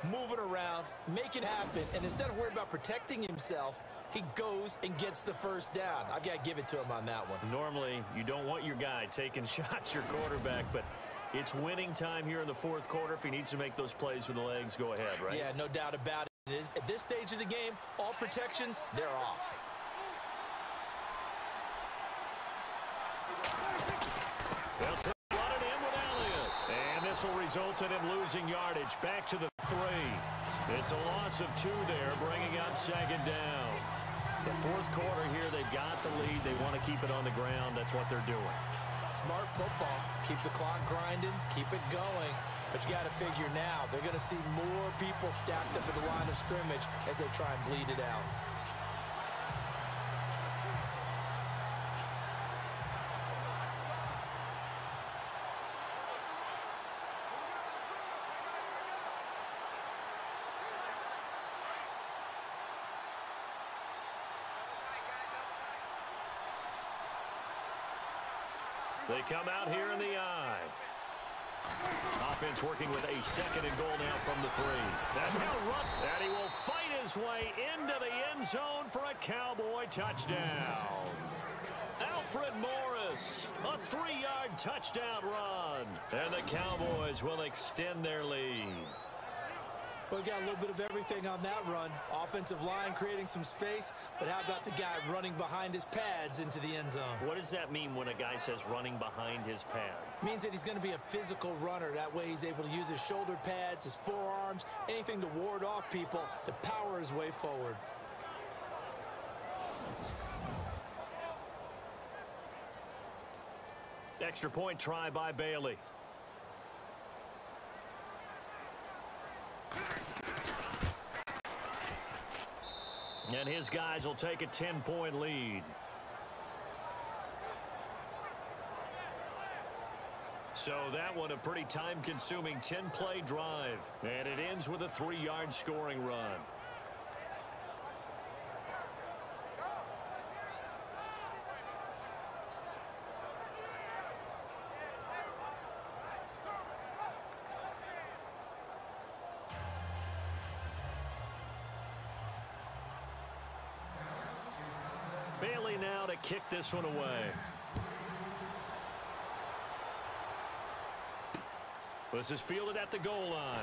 Moving around, make it happen, and instead of worrying about protecting himself, he goes and gets the first down. I've got to give it to him on that one. Normally, you don't want your guy taking shots, your quarterback, but it's winning time here in the 4th quarter. If he needs to make those plays with the legs, go ahead, right? Yeah, no doubt about it. It is. At this stage of the game, all protections, they're off. They'll try to run it in with Elliott. And this will result in him losing yardage. Back to the 3. It's a loss of 2 there, bringing up 2nd down. The 4th quarter here, they've got the lead. They want to keep it on the ground. That's what they're doing. Smart football. Keep the clock grinding. Keep it going. But you got to figure now, they're going to see more people stacked up at the line of scrimmage as they try and bleed it out. They come out here in the I. Offense working with a 2nd and goal now from the 3. And he will fight his way into the end zone for a Cowboy touchdown. Alfred Morris, a 3-yard touchdown run. And the Cowboys will extend their lead. We got a little bit of everything on that run. Offensive line creating some space, but how about the guy running behind his pads into the end zone? What does that mean when a guy says running behind his pad? Means that he's going to be a physical runner. That way he's able to use his shoulder pads, his forearms, anything to ward off people to power his way forward. Extra point try by Bailey. And his guys will take a 10-point lead. So that one a pretty time-consuming 10-play drive. And it ends with a 3-yard scoring run. Bailey now to kick this one away. This is fielded at the goal line.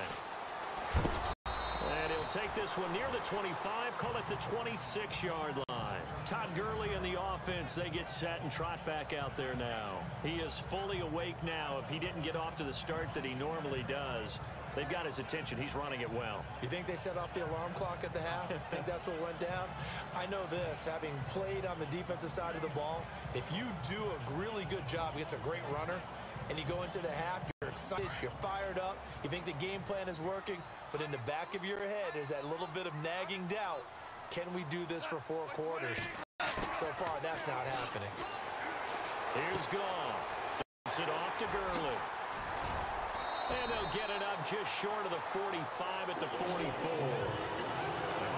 And he'll take this one near the 25, call it the 26-yard line. Todd Gurley and the offense, they get set and trot back out there now. He is fully awake now. If he didn't get off to the start that he normally does, they've got his attention. He's running it well. You think they set off the alarm clock at the half? Think that's what went down? I know this, having played on the defensive side of the ball, if you do a really good job against a great runner and you go into the half, you're excited, you're fired up, you think the game plan is working, but in the back of your head is that little bit of nagging doubt. Can we do this for 4 quarters? So far, that's not happening. Here's Goff. Dumps it off to Gurley. And they'll get it up just short of the 45 at the 44.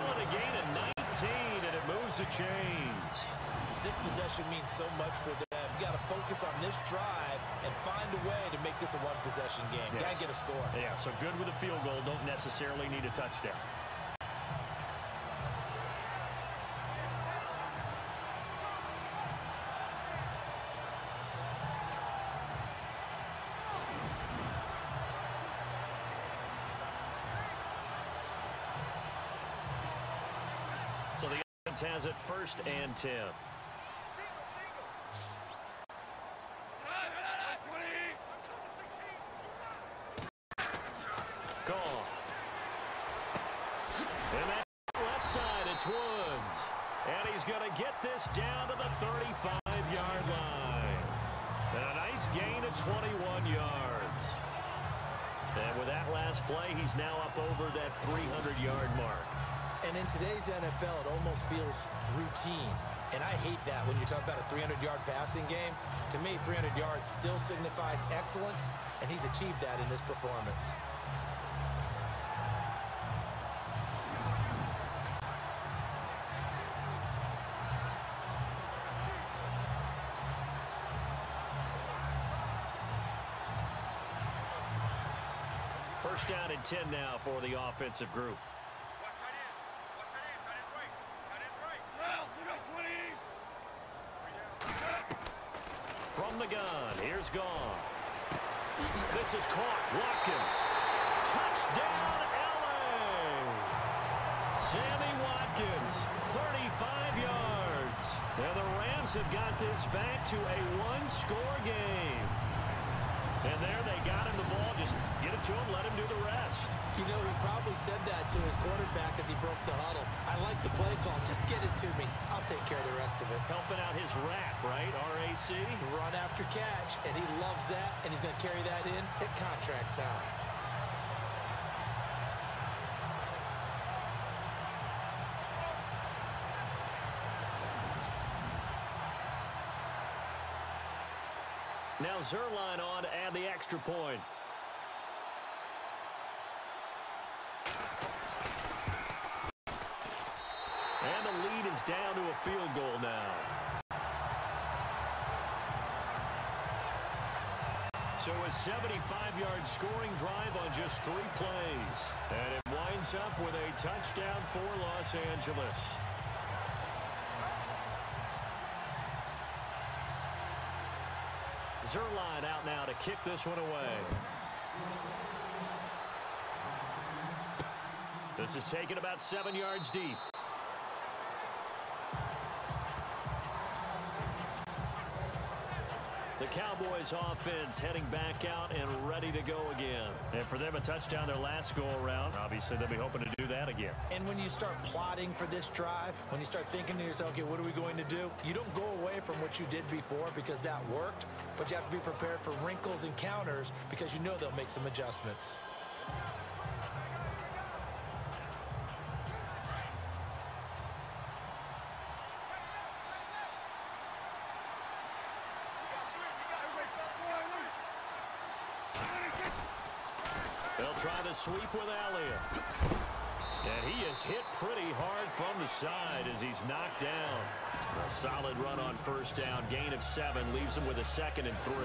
On a gain of 19, and it moves the chains. This possession means so much for them. You got to focus on this drive and find a way to make this a one-possession game. Yes. Got to get a score. Yeah, so good with a field goal. Don't necessarily need a touchdown. So the offense has it 1st and 10. Goff. And that left side, it's Woods. And he's going to get this down to the 35-yard line. And a nice gain of 21 yards. And with that last play, he's now up over that 300-yard mark. And in today's NFL, it almost feels routine. And I hate that when you talk about a 300-yard passing game. To me, 300 yards still signifies excellence, and he's achieved that in this performance. First down and 10 now for the offensive group. From the gun, here's Goff. This is caught. Watkins. Touchdown, LA! Sammy Watkins, 35 yards. And the Rams have got this back to a one-score game. And there they got him the ball. Just get it to him, let him do the rest. You know, he probably said that to his quarterback as he broke the huddle. I like the play call. Just get it to me. I'll take care of the rest of it. Helping out his rack, right? RAC. Run after catch, and he loves that, and he's going to carry that in at contract time. Now Zerline on to add the extra point. And the lead is down to a field goal now. So a 75-yard scoring drive on just 3 plays. And it winds up with a touchdown for Los Angeles. Zerline out now to kick this one away. This is taken about 7 yards deep. The Cowboys offense heading back out and ready to go again. And for them, a touchdown their last go-around. Obviously, they'll be hoping to do that again. And when you start plotting for this drive, when you start thinking to yourself, okay, what are we going to do? You don't go away from what you did before because that worked, but you have to be prepared for wrinkles and counters because you know they'll make some adjustments. They'll try the sweep with Elliott. And he is hit pretty hard from the side as he's knocked down. A solid run on first down. Gain of 7 leaves him with a 2nd and 3.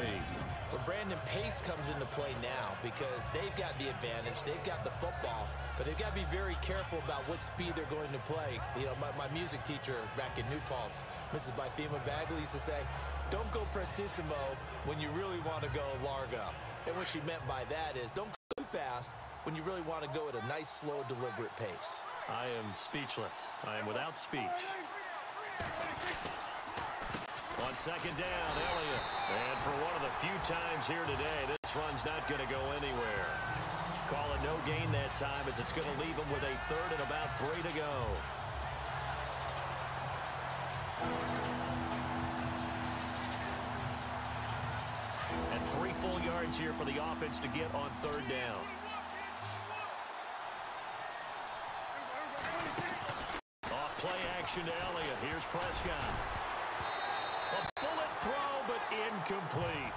Well, Brandon, pace comes into play now because they've got the advantage. They've got the football, but they've got to be very careful about what speed they're going to play. You know, my music teacher back in New Paltz, Mrs. Bythema Bagley, used to say, don't go prestissimo when you really want to go largo. And what she meant by that is don't go fast when you really want to go at a nice, slow, deliberate pace. I am speechless. I am without speech. On second down, Elliott. And for one of the few times here today, this run's not going to go anywhere. Call it no gain that time as it's going to leave him with a 3rd and about 3 to go. And 3 full yards here for the offense to get on 3rd down. Off play action to Elliott. Here's Prescott. A bullet throw, but incomplete.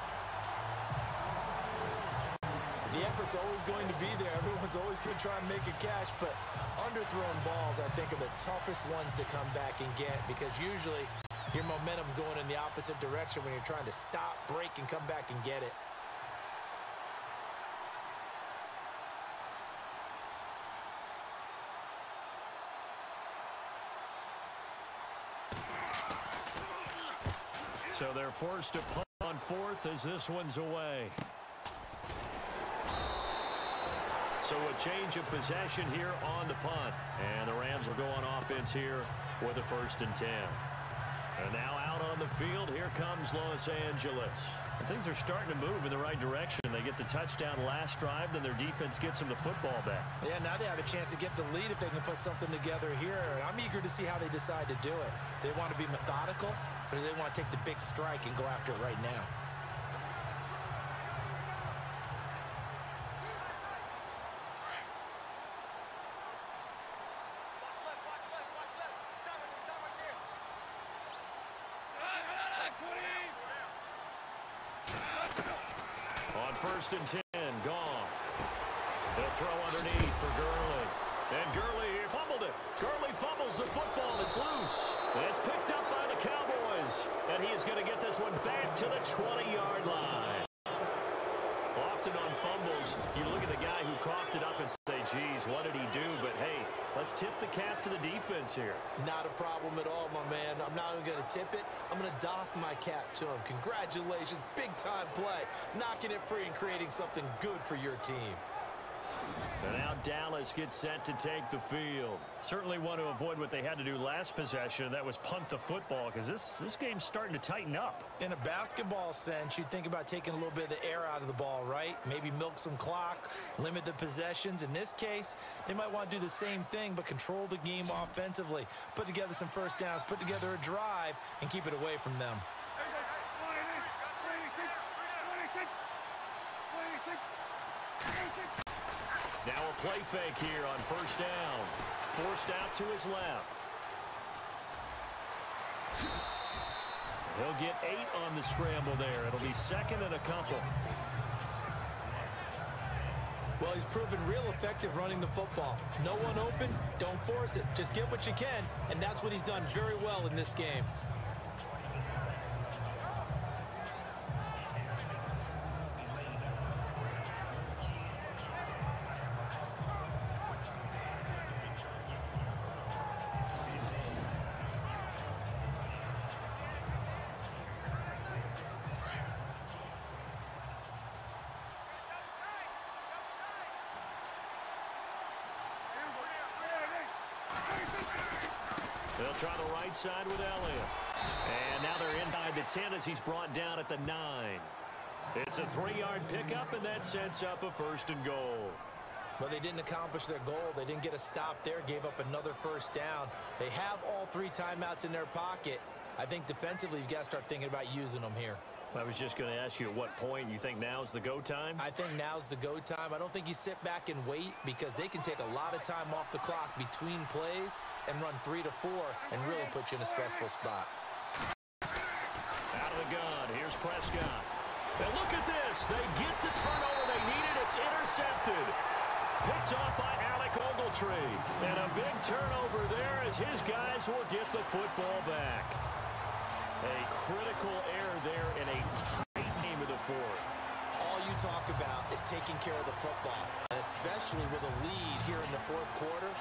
The effort's always going to be there. Everyone's always going to try and make a catch, but underthrown balls, I think, are the toughest ones to come back and get because usually your momentum's going in the opposite direction when you're trying to stop, break, and come back and get it. So they're forced to punt on 4th as this one's away. So a change of possession here on the punt. And the Rams will go on offense here with a 1st and 10. And now out on the field, here comes Los Angeles. And things are starting to move in the right direction. They get the touchdown last drive, then their defense gets them the football back. Yeah, now they have a chance to get the lead if they can put something together here. I'm eager to see how they decide to do it. Do they want to be methodical, or do they want to take the big strike and go after it right now? On 1st and 10, Goff. They'll throw underneath for Gurley. And Gurley fumbled it. Gurley fumbles the football. It's loose. And it's picked up by the Cowboys. And he is going to get this one back to the 20-yard line. Often on fumbles, you look at the guy who coughed it up and say, geez, what did he do? But, hey, let's tip the cap to the defense here. Not a problem at all, my man. I'm not even going to tip it. I'm going to doff my cap to him. Congratulations. Big-time play. Knocking it free and creating something good for your team. And now Dallas gets set to take the field. Certainly want to avoid what they had to do last possession. That was punt the football because this game's starting to tighten up. In a basketball sense, you think about taking a little bit of the air out of the ball, right? Maybe milk some clock, limit the possessions. In this case, they might want to do the same thing but control the game offensively. Put together some first downs, put together a drive, and keep it away from them. Now a play fake here on 1st down. Forced out to his left. He'll get 8 on the scramble there. It'll be 2nd and a couple. Well, he's proven real effective running the football. No one open, don't force it. Just get what you can, and that's what he's done very well in this game. They'll try the right side with Elliott. And now they're inside the 10 as he's brought down at the 9. It's a 3-yard pickup, and that sets up a 1st and goal. But they didn't accomplish their goal. They didn't get a stop there, gave up another 1st down. They have all 3 timeouts in their pocket. I think defensively, you've got to start thinking about using them here. I was just going to ask you at what point you think now's the go time? I think now's the go time. I don't think you sit back and wait because they can take a lot of time off the clock between plays and run 3 to 4 and really put you in a stressful spot. Out of the gun, here's Prescott. And look at this. They get the turnover they needed. It's intercepted. Picked off by Alec Ogletree. And a big turnover there as his guys will get the football back. A critical error there in a tight game of the 4th. All you talk about is taking care of the football, and especially with a lead here in the 4th quarter.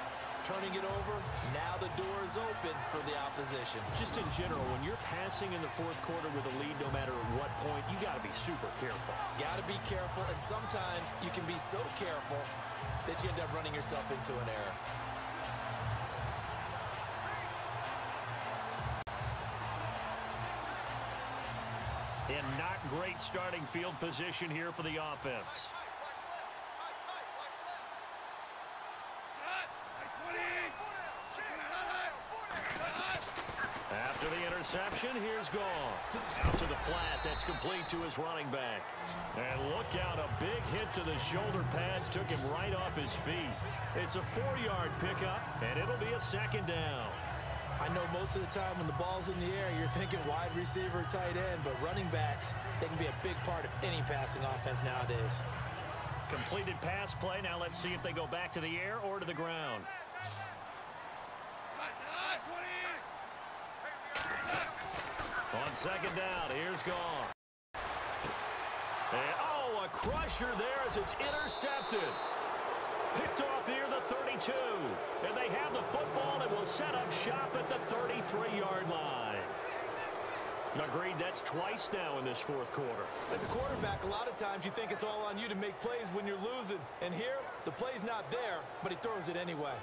Turning it over, now the door is open for the opposition. Just in general, when you're passing in the 4th quarter with a lead, no matter at what point, you got to be super careful. Got to be careful, and sometimes you can be so careful that you end up running yourself into an error. And not great starting field position here for the offense. After the interception, here's Gone. Out to the flat, that's complete to his running back. And look out, a big hit to the shoulder pads took him right off his feet. It's a 4-yard pickup, and it'll be a 2nd down. I know most of the time when the ball's in the air, you're thinking wide receiver, tight end, but running backs, they can be a big part of any passing offense nowadays. Completed pass play. Now let's see if they go back to the air or to the ground. On 2nd down, here's Gone. And, oh, a crusher there as it's intercepted. Picked off near the 32. And they have the football and will set up shop at the 33-yard line. Agreed, that's twice now in this 4th quarter. As a quarterback, a lot of times you think it's all on you to make plays when you're losing. And here, the play's not there, but he throws it anyway.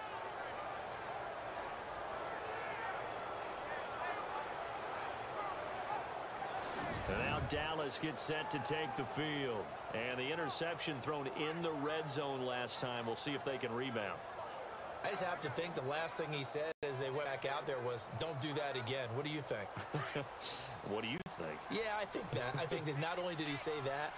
And now Dallas gets set to take the field. And the interception thrown in the red zone last time. We'll see if they can rebound. I just have to think the last thing he said as they went back out there was, don't do that again. What do you think? What do you think? Yeah, I think that. I think that not only did he say that,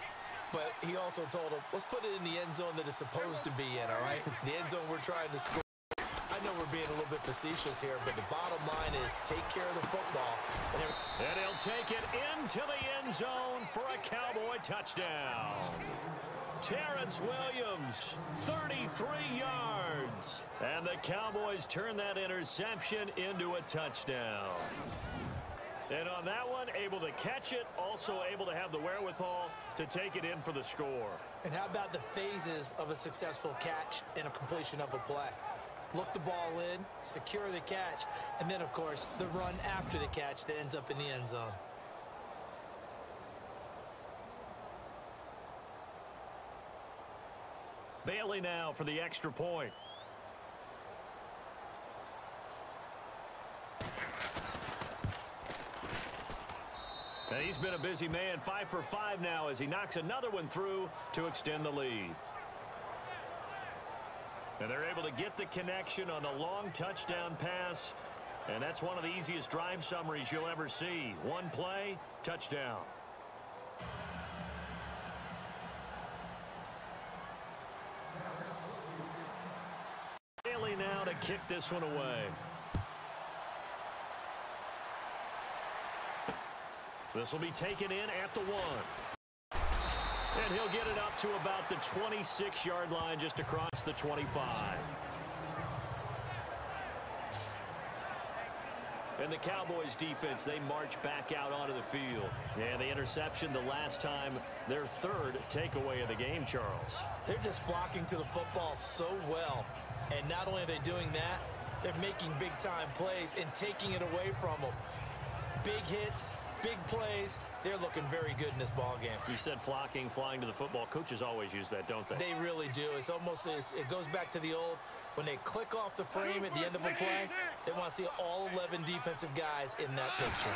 but he also told him, let's put it in the end zone that it's supposed to be in, all right? The end zone we're trying to score. I know we're being a little bit facetious here, but the bottom line is take care of the football. And he'll take it into the end zone for a Cowboy touchdown. Terrence Williams, 33 yards. And the Cowboys turn that interception into a touchdown. And on that one, able to catch it, also able to have the wherewithal to take it in for the score. And how about the phases of a successful catch and a completion of a play? Look the ball in, secure the catch, and then, of course, the run after the catch that ends up in the end zone. Bailey now for the extra point. And he's been a busy man, 5 for 5 now as he knocks another one through to extend the lead. And they're able to get the connection on the long touchdown pass. And that's one of the easiest drive summaries you'll ever see. One play, touchdown. Bailey now to kick this one away. This will be taken in at the 1. And he'll get it up to about the 26-yard line just across the 25. And the Cowboys defense, they march back out onto the field. And the interception the last time, their 3rd takeaway of the game, Charles. They're just flocking to the football so well. And not only are they doing that, they're making big-time plays and taking it away from them. Big hits, big plays. They're looking very good in this ball game. You said flocking, flying to the football. Coaches always use that, don't they? They really do. It's almost, it goes back to the old, When they click off the frame at the end of a play, they want to see all 11 defensive guys in that picture.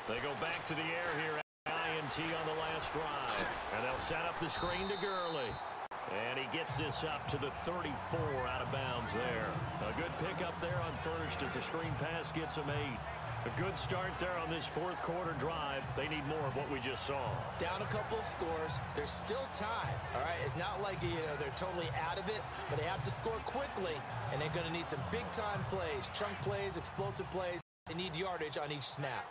They go back to the air here at INT on the last drive. And they'll set up the screen to Gurley. And he gets this up to the 34 out of bounds there. A good pickup there on first as the screen pass gets him 8. A good start there on this fourth quarter drive. They need more of what we just saw. Down a couple of scores. There's still time, all right? It's not like they're totally out of it, but they have to score quickly, and they're going to need some big-time plays, chunk plays, explosive plays. They need yardage on each snap.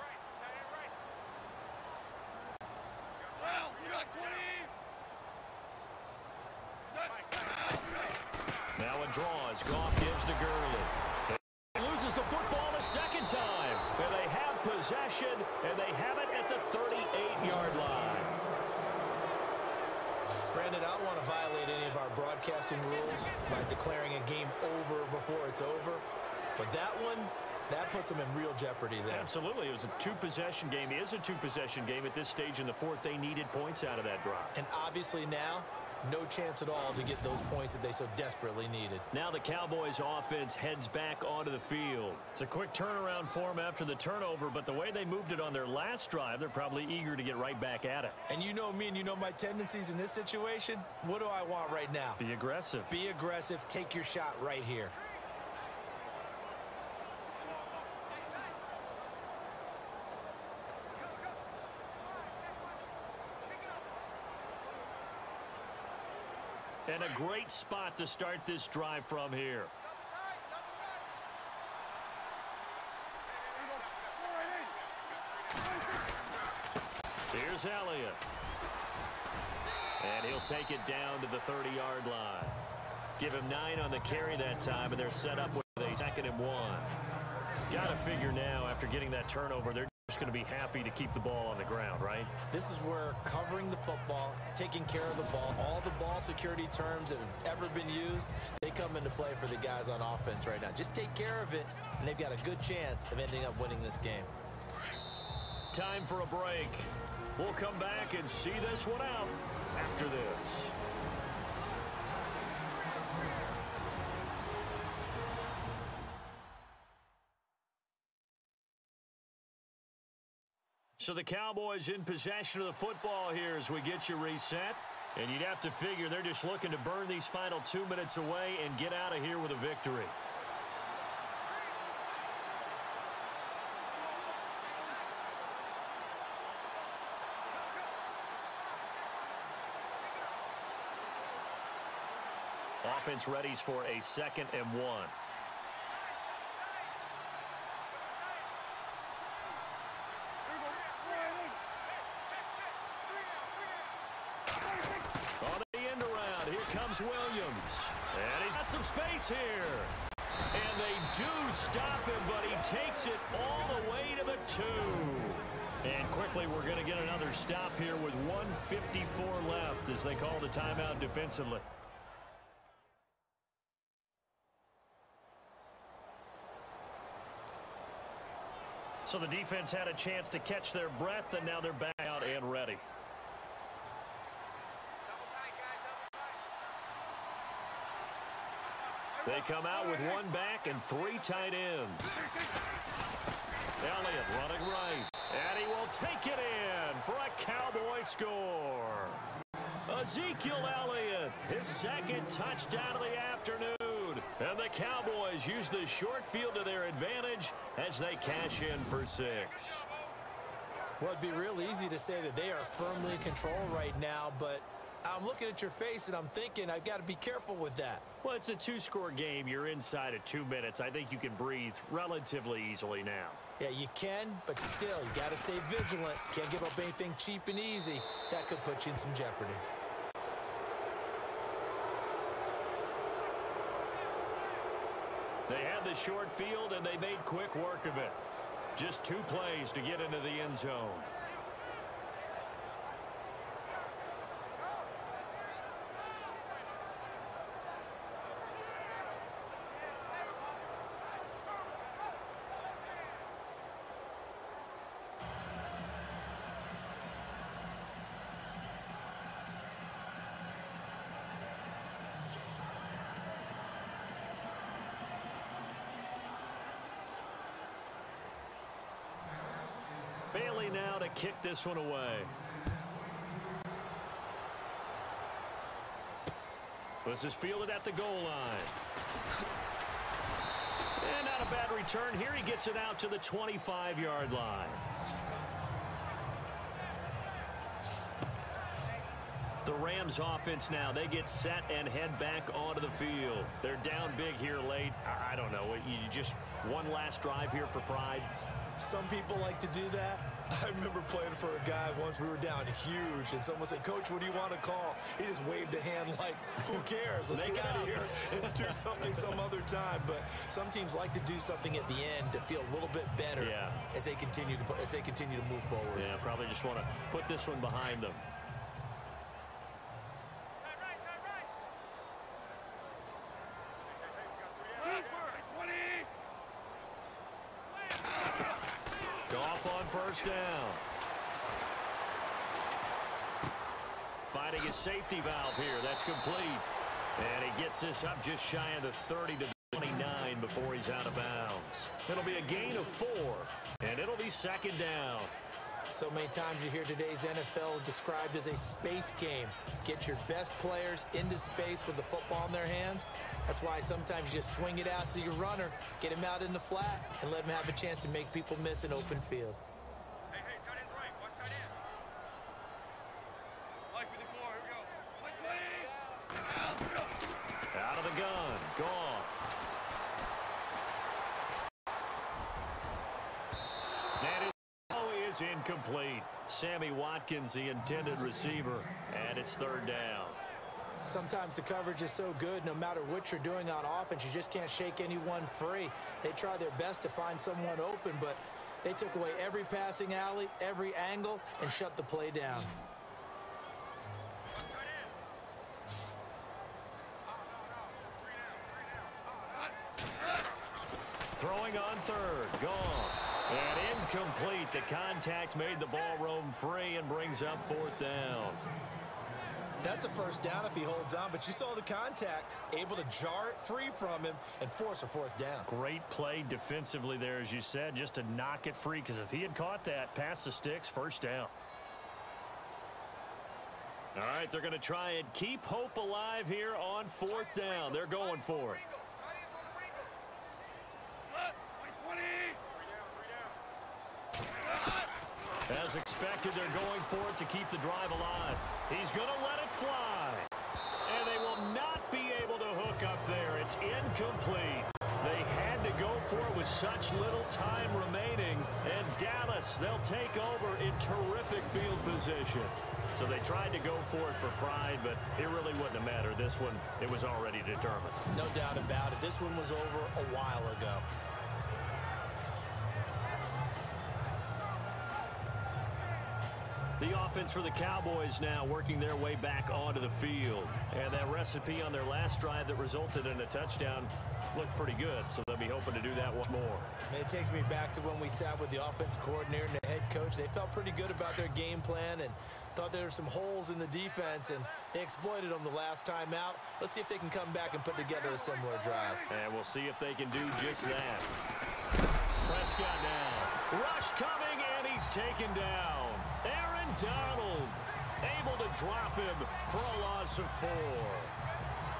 Now a draw as Goff gives to Gurley. He loses the football a second time. And they have possession, and they have it at the 38-yard line. Brandon, I don't want to violate any of our broadcasting rules by declaring a game over before it's over. But that one, that puts them in real jeopardy there. Absolutely. It was a two-possession game. It is a two-possession game at this stage in the fourth. They needed points out of that drive. And obviously now, no chance at all to get those points that they so desperately needed. Now the Cowboys offense heads back onto the field. It's a quick turnaround for them after the turnover, but the way they moved it on their last drive, they're probably eager to get right back at it. And you know me and you know my tendencies in this situation. What do I want right now? Be aggressive. Be aggressive. Take your shot right here. And a great spot to start this drive from here. Here's Elliott. And he'll take it down to the 30-yard line. Give him 9 on the carry that time, and they're set up with a 2nd and 1. Got to figure now, after getting that turnover, they're just going to be happy to keep the ball on the ground, right? This is where covering the football, taking care of the ball, all the ball security terms that have ever been used, they come into play for the guys on offense right now. Just take care of it, and they've got a good chance of ending up winning this game. Time for a break. We'll come back and see this one out after this. So the Cowboys in possession of the football here as we get you reset. And you'd have to figure they're just looking to burn these final 2 minutes away and get out of here with a victory. Offense readies for a 2nd and 1. Williams, and he's got some space here, and they do stop him, but he takes it all the way to the 2. And quickly we're going to get another stop here with 1:54 left as they call the timeout defensively. So the defense had a chance to catch their breath, and now they're back out and ready. They come out with 1 back and 3 tight ends. Elliott running right. And he will take it in for a Cowboy score. Ezekiel Elliott, his 2nd touchdown of the afternoon. And the Cowboys use the short field to their advantage as they cash in for 6. Well, it'd be real easy to say that they are firmly in control right now, but I'm looking at your face and I'm thinking I've got to be careful with that. Well, it's a 2-score game. You're inside of 2 minutes. I think you can breathe relatively easily now. Yeah, you can, but still, you got to stay vigilant. Can't give up anything cheap and easy. That could put you in some jeopardy. They had the short field, and they made quick work of it. Just 2 plays to get into the end zone. Bailey now to kick this one away. This is fielded at the goal line. And not a bad return here. He gets it out to the 25-yard line. The Rams offense now, they get set and head back onto the field. They're down big here late. I don't know. You just one last drive here for pride. Some people like to do that. I remember playing for a guy once. We were down huge, and someone said, "Coach, what do you want to call?" He just waved a hand like, "Who cares? Let's get out of here and do something some other time." But some teams like to do something at the end to feel a little bit better as they continue to move forward. Yeah, probably just want to put this one behind them. First down. Finding his safety valve here. That's complete. And he gets this up just shy of the 30 to 29 before he's out of bounds. It'll be a gain of 4, and it'll be second down. So many times you hear today's NFL described as a space game. Get your best players into space with the football in their hands. That's why sometimes you just swing it out to your runner, get him out in the flat, and let him have a chance to make people miss an open field. Out of the gun. Gone. And his throw is incomplete. Sammy Watkins, the intended receiver, and it's third down. Sometimes the coverage is so good, no matter what you're doing on offense, you just can't shake anyone free. They try their best to find someone open, but they took away every passing alley, every angle, and shut the play down. Throwing on third. Gone. And incomplete. The contact made the ball roam free and brings up fourth down. That's a first down if he holds on, but you saw the contact, able to jar it free from him and force a fourth down. Great play defensively there, as you said, just to knock it free, because if he had caught that, past the sticks, first down. All right, they're going to try and keep hope alive here on fourth down. They're going for it. As expected, they're going for it to keep the drive alive. He's going to let it fly. And they will not be able to hook up there. It's incomplete. They had to go for it with such little time remaining. And Dallas, they'll take over in terrific field position. So they tried to go for it for pride, but it really wouldn't have mattered. This one, it was already determined. No doubt about it. This one was over a while ago. The offense for the Cowboys now working their way back onto the field. And that recipe on their last drive that resulted in a touchdown looked pretty good, so they'll be hoping to do that once more. It takes me back to when we sat with the offensive coordinator and the head coach. They felt pretty good about their game plan and thought there were some holes in the defense, and they exploited them the last time out. Let's see if they can come back and put together a similar drive. And we'll see if they can do just that. Prescott now. Rush coming, and he's taken down. Aaron Donald able to drop him for a loss of 4.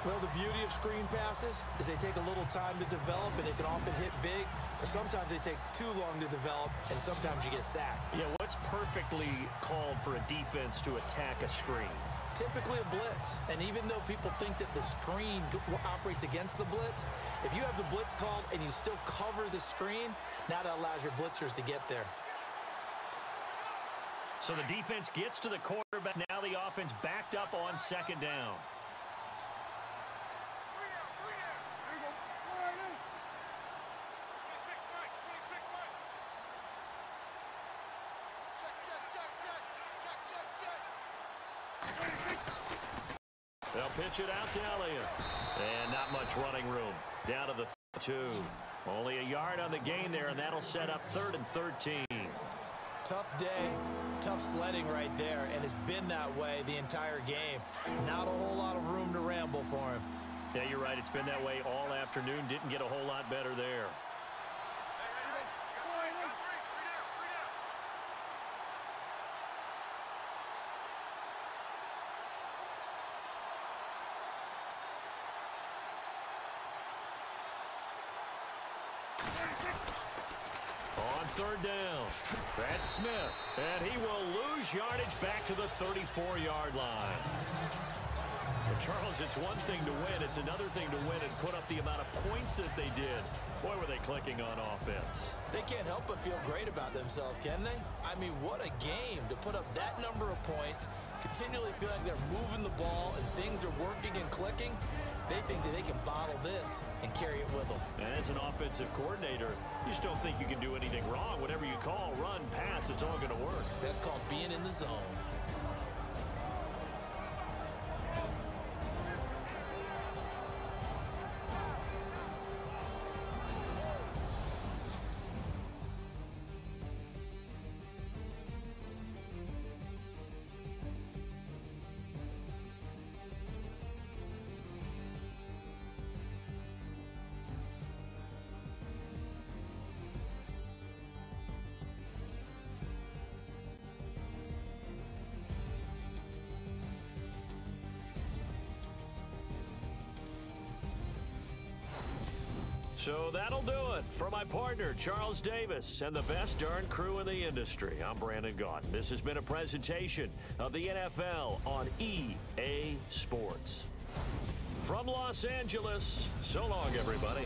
Well, the beauty of screen passes is they take a little time to develop, and they can often hit big, but sometimes they take too long to develop, and sometimes you get sacked. Yeah, what's perfectly called for a defense to attack a screen? Typically a blitz, and even though people think that the screen operates against the blitz, if you have the blitz called and you still cover the screen, now that allows your blitzers to get there. So the defense gets to the quarterback. Now the offense backed up on second down. They'll pitch it out to Elliott. And not much running room. Down to the 2. Only a yard on the gain there, and that'll set up 3rd and 13. Tough day, tough sledding right there, and it's been that way the entire game. Not a whole lot of room to ramble for him. Yeah, you're right. It's been that way all afternoon. Didn't get a whole lot better there. On third down, that's Smith, and he will lose yardage back to the 34-yard line. Well, Charles, it's one thing to win. It's another thing to win and put up the amount of points that they did. Boy, were they clicking on offense. They can't help but feel great about themselves, can they? I mean, what a game to put up that number of points, continually feel like they're moving the ball and things are working and clicking. They think that they can bottle this and carry it with them. And as an offensive coordinator, you just don't think you can do anything wrong. Whatever you call, run, pass, it's all going to work. That's called being in the zone. So that'll do it for my partner, Charles Davis, and the best darn crew in the industry. I'm Brandon Gaudin. This has been a presentation of the NFL on EA Sports. From Los Angeles, so long, everybody.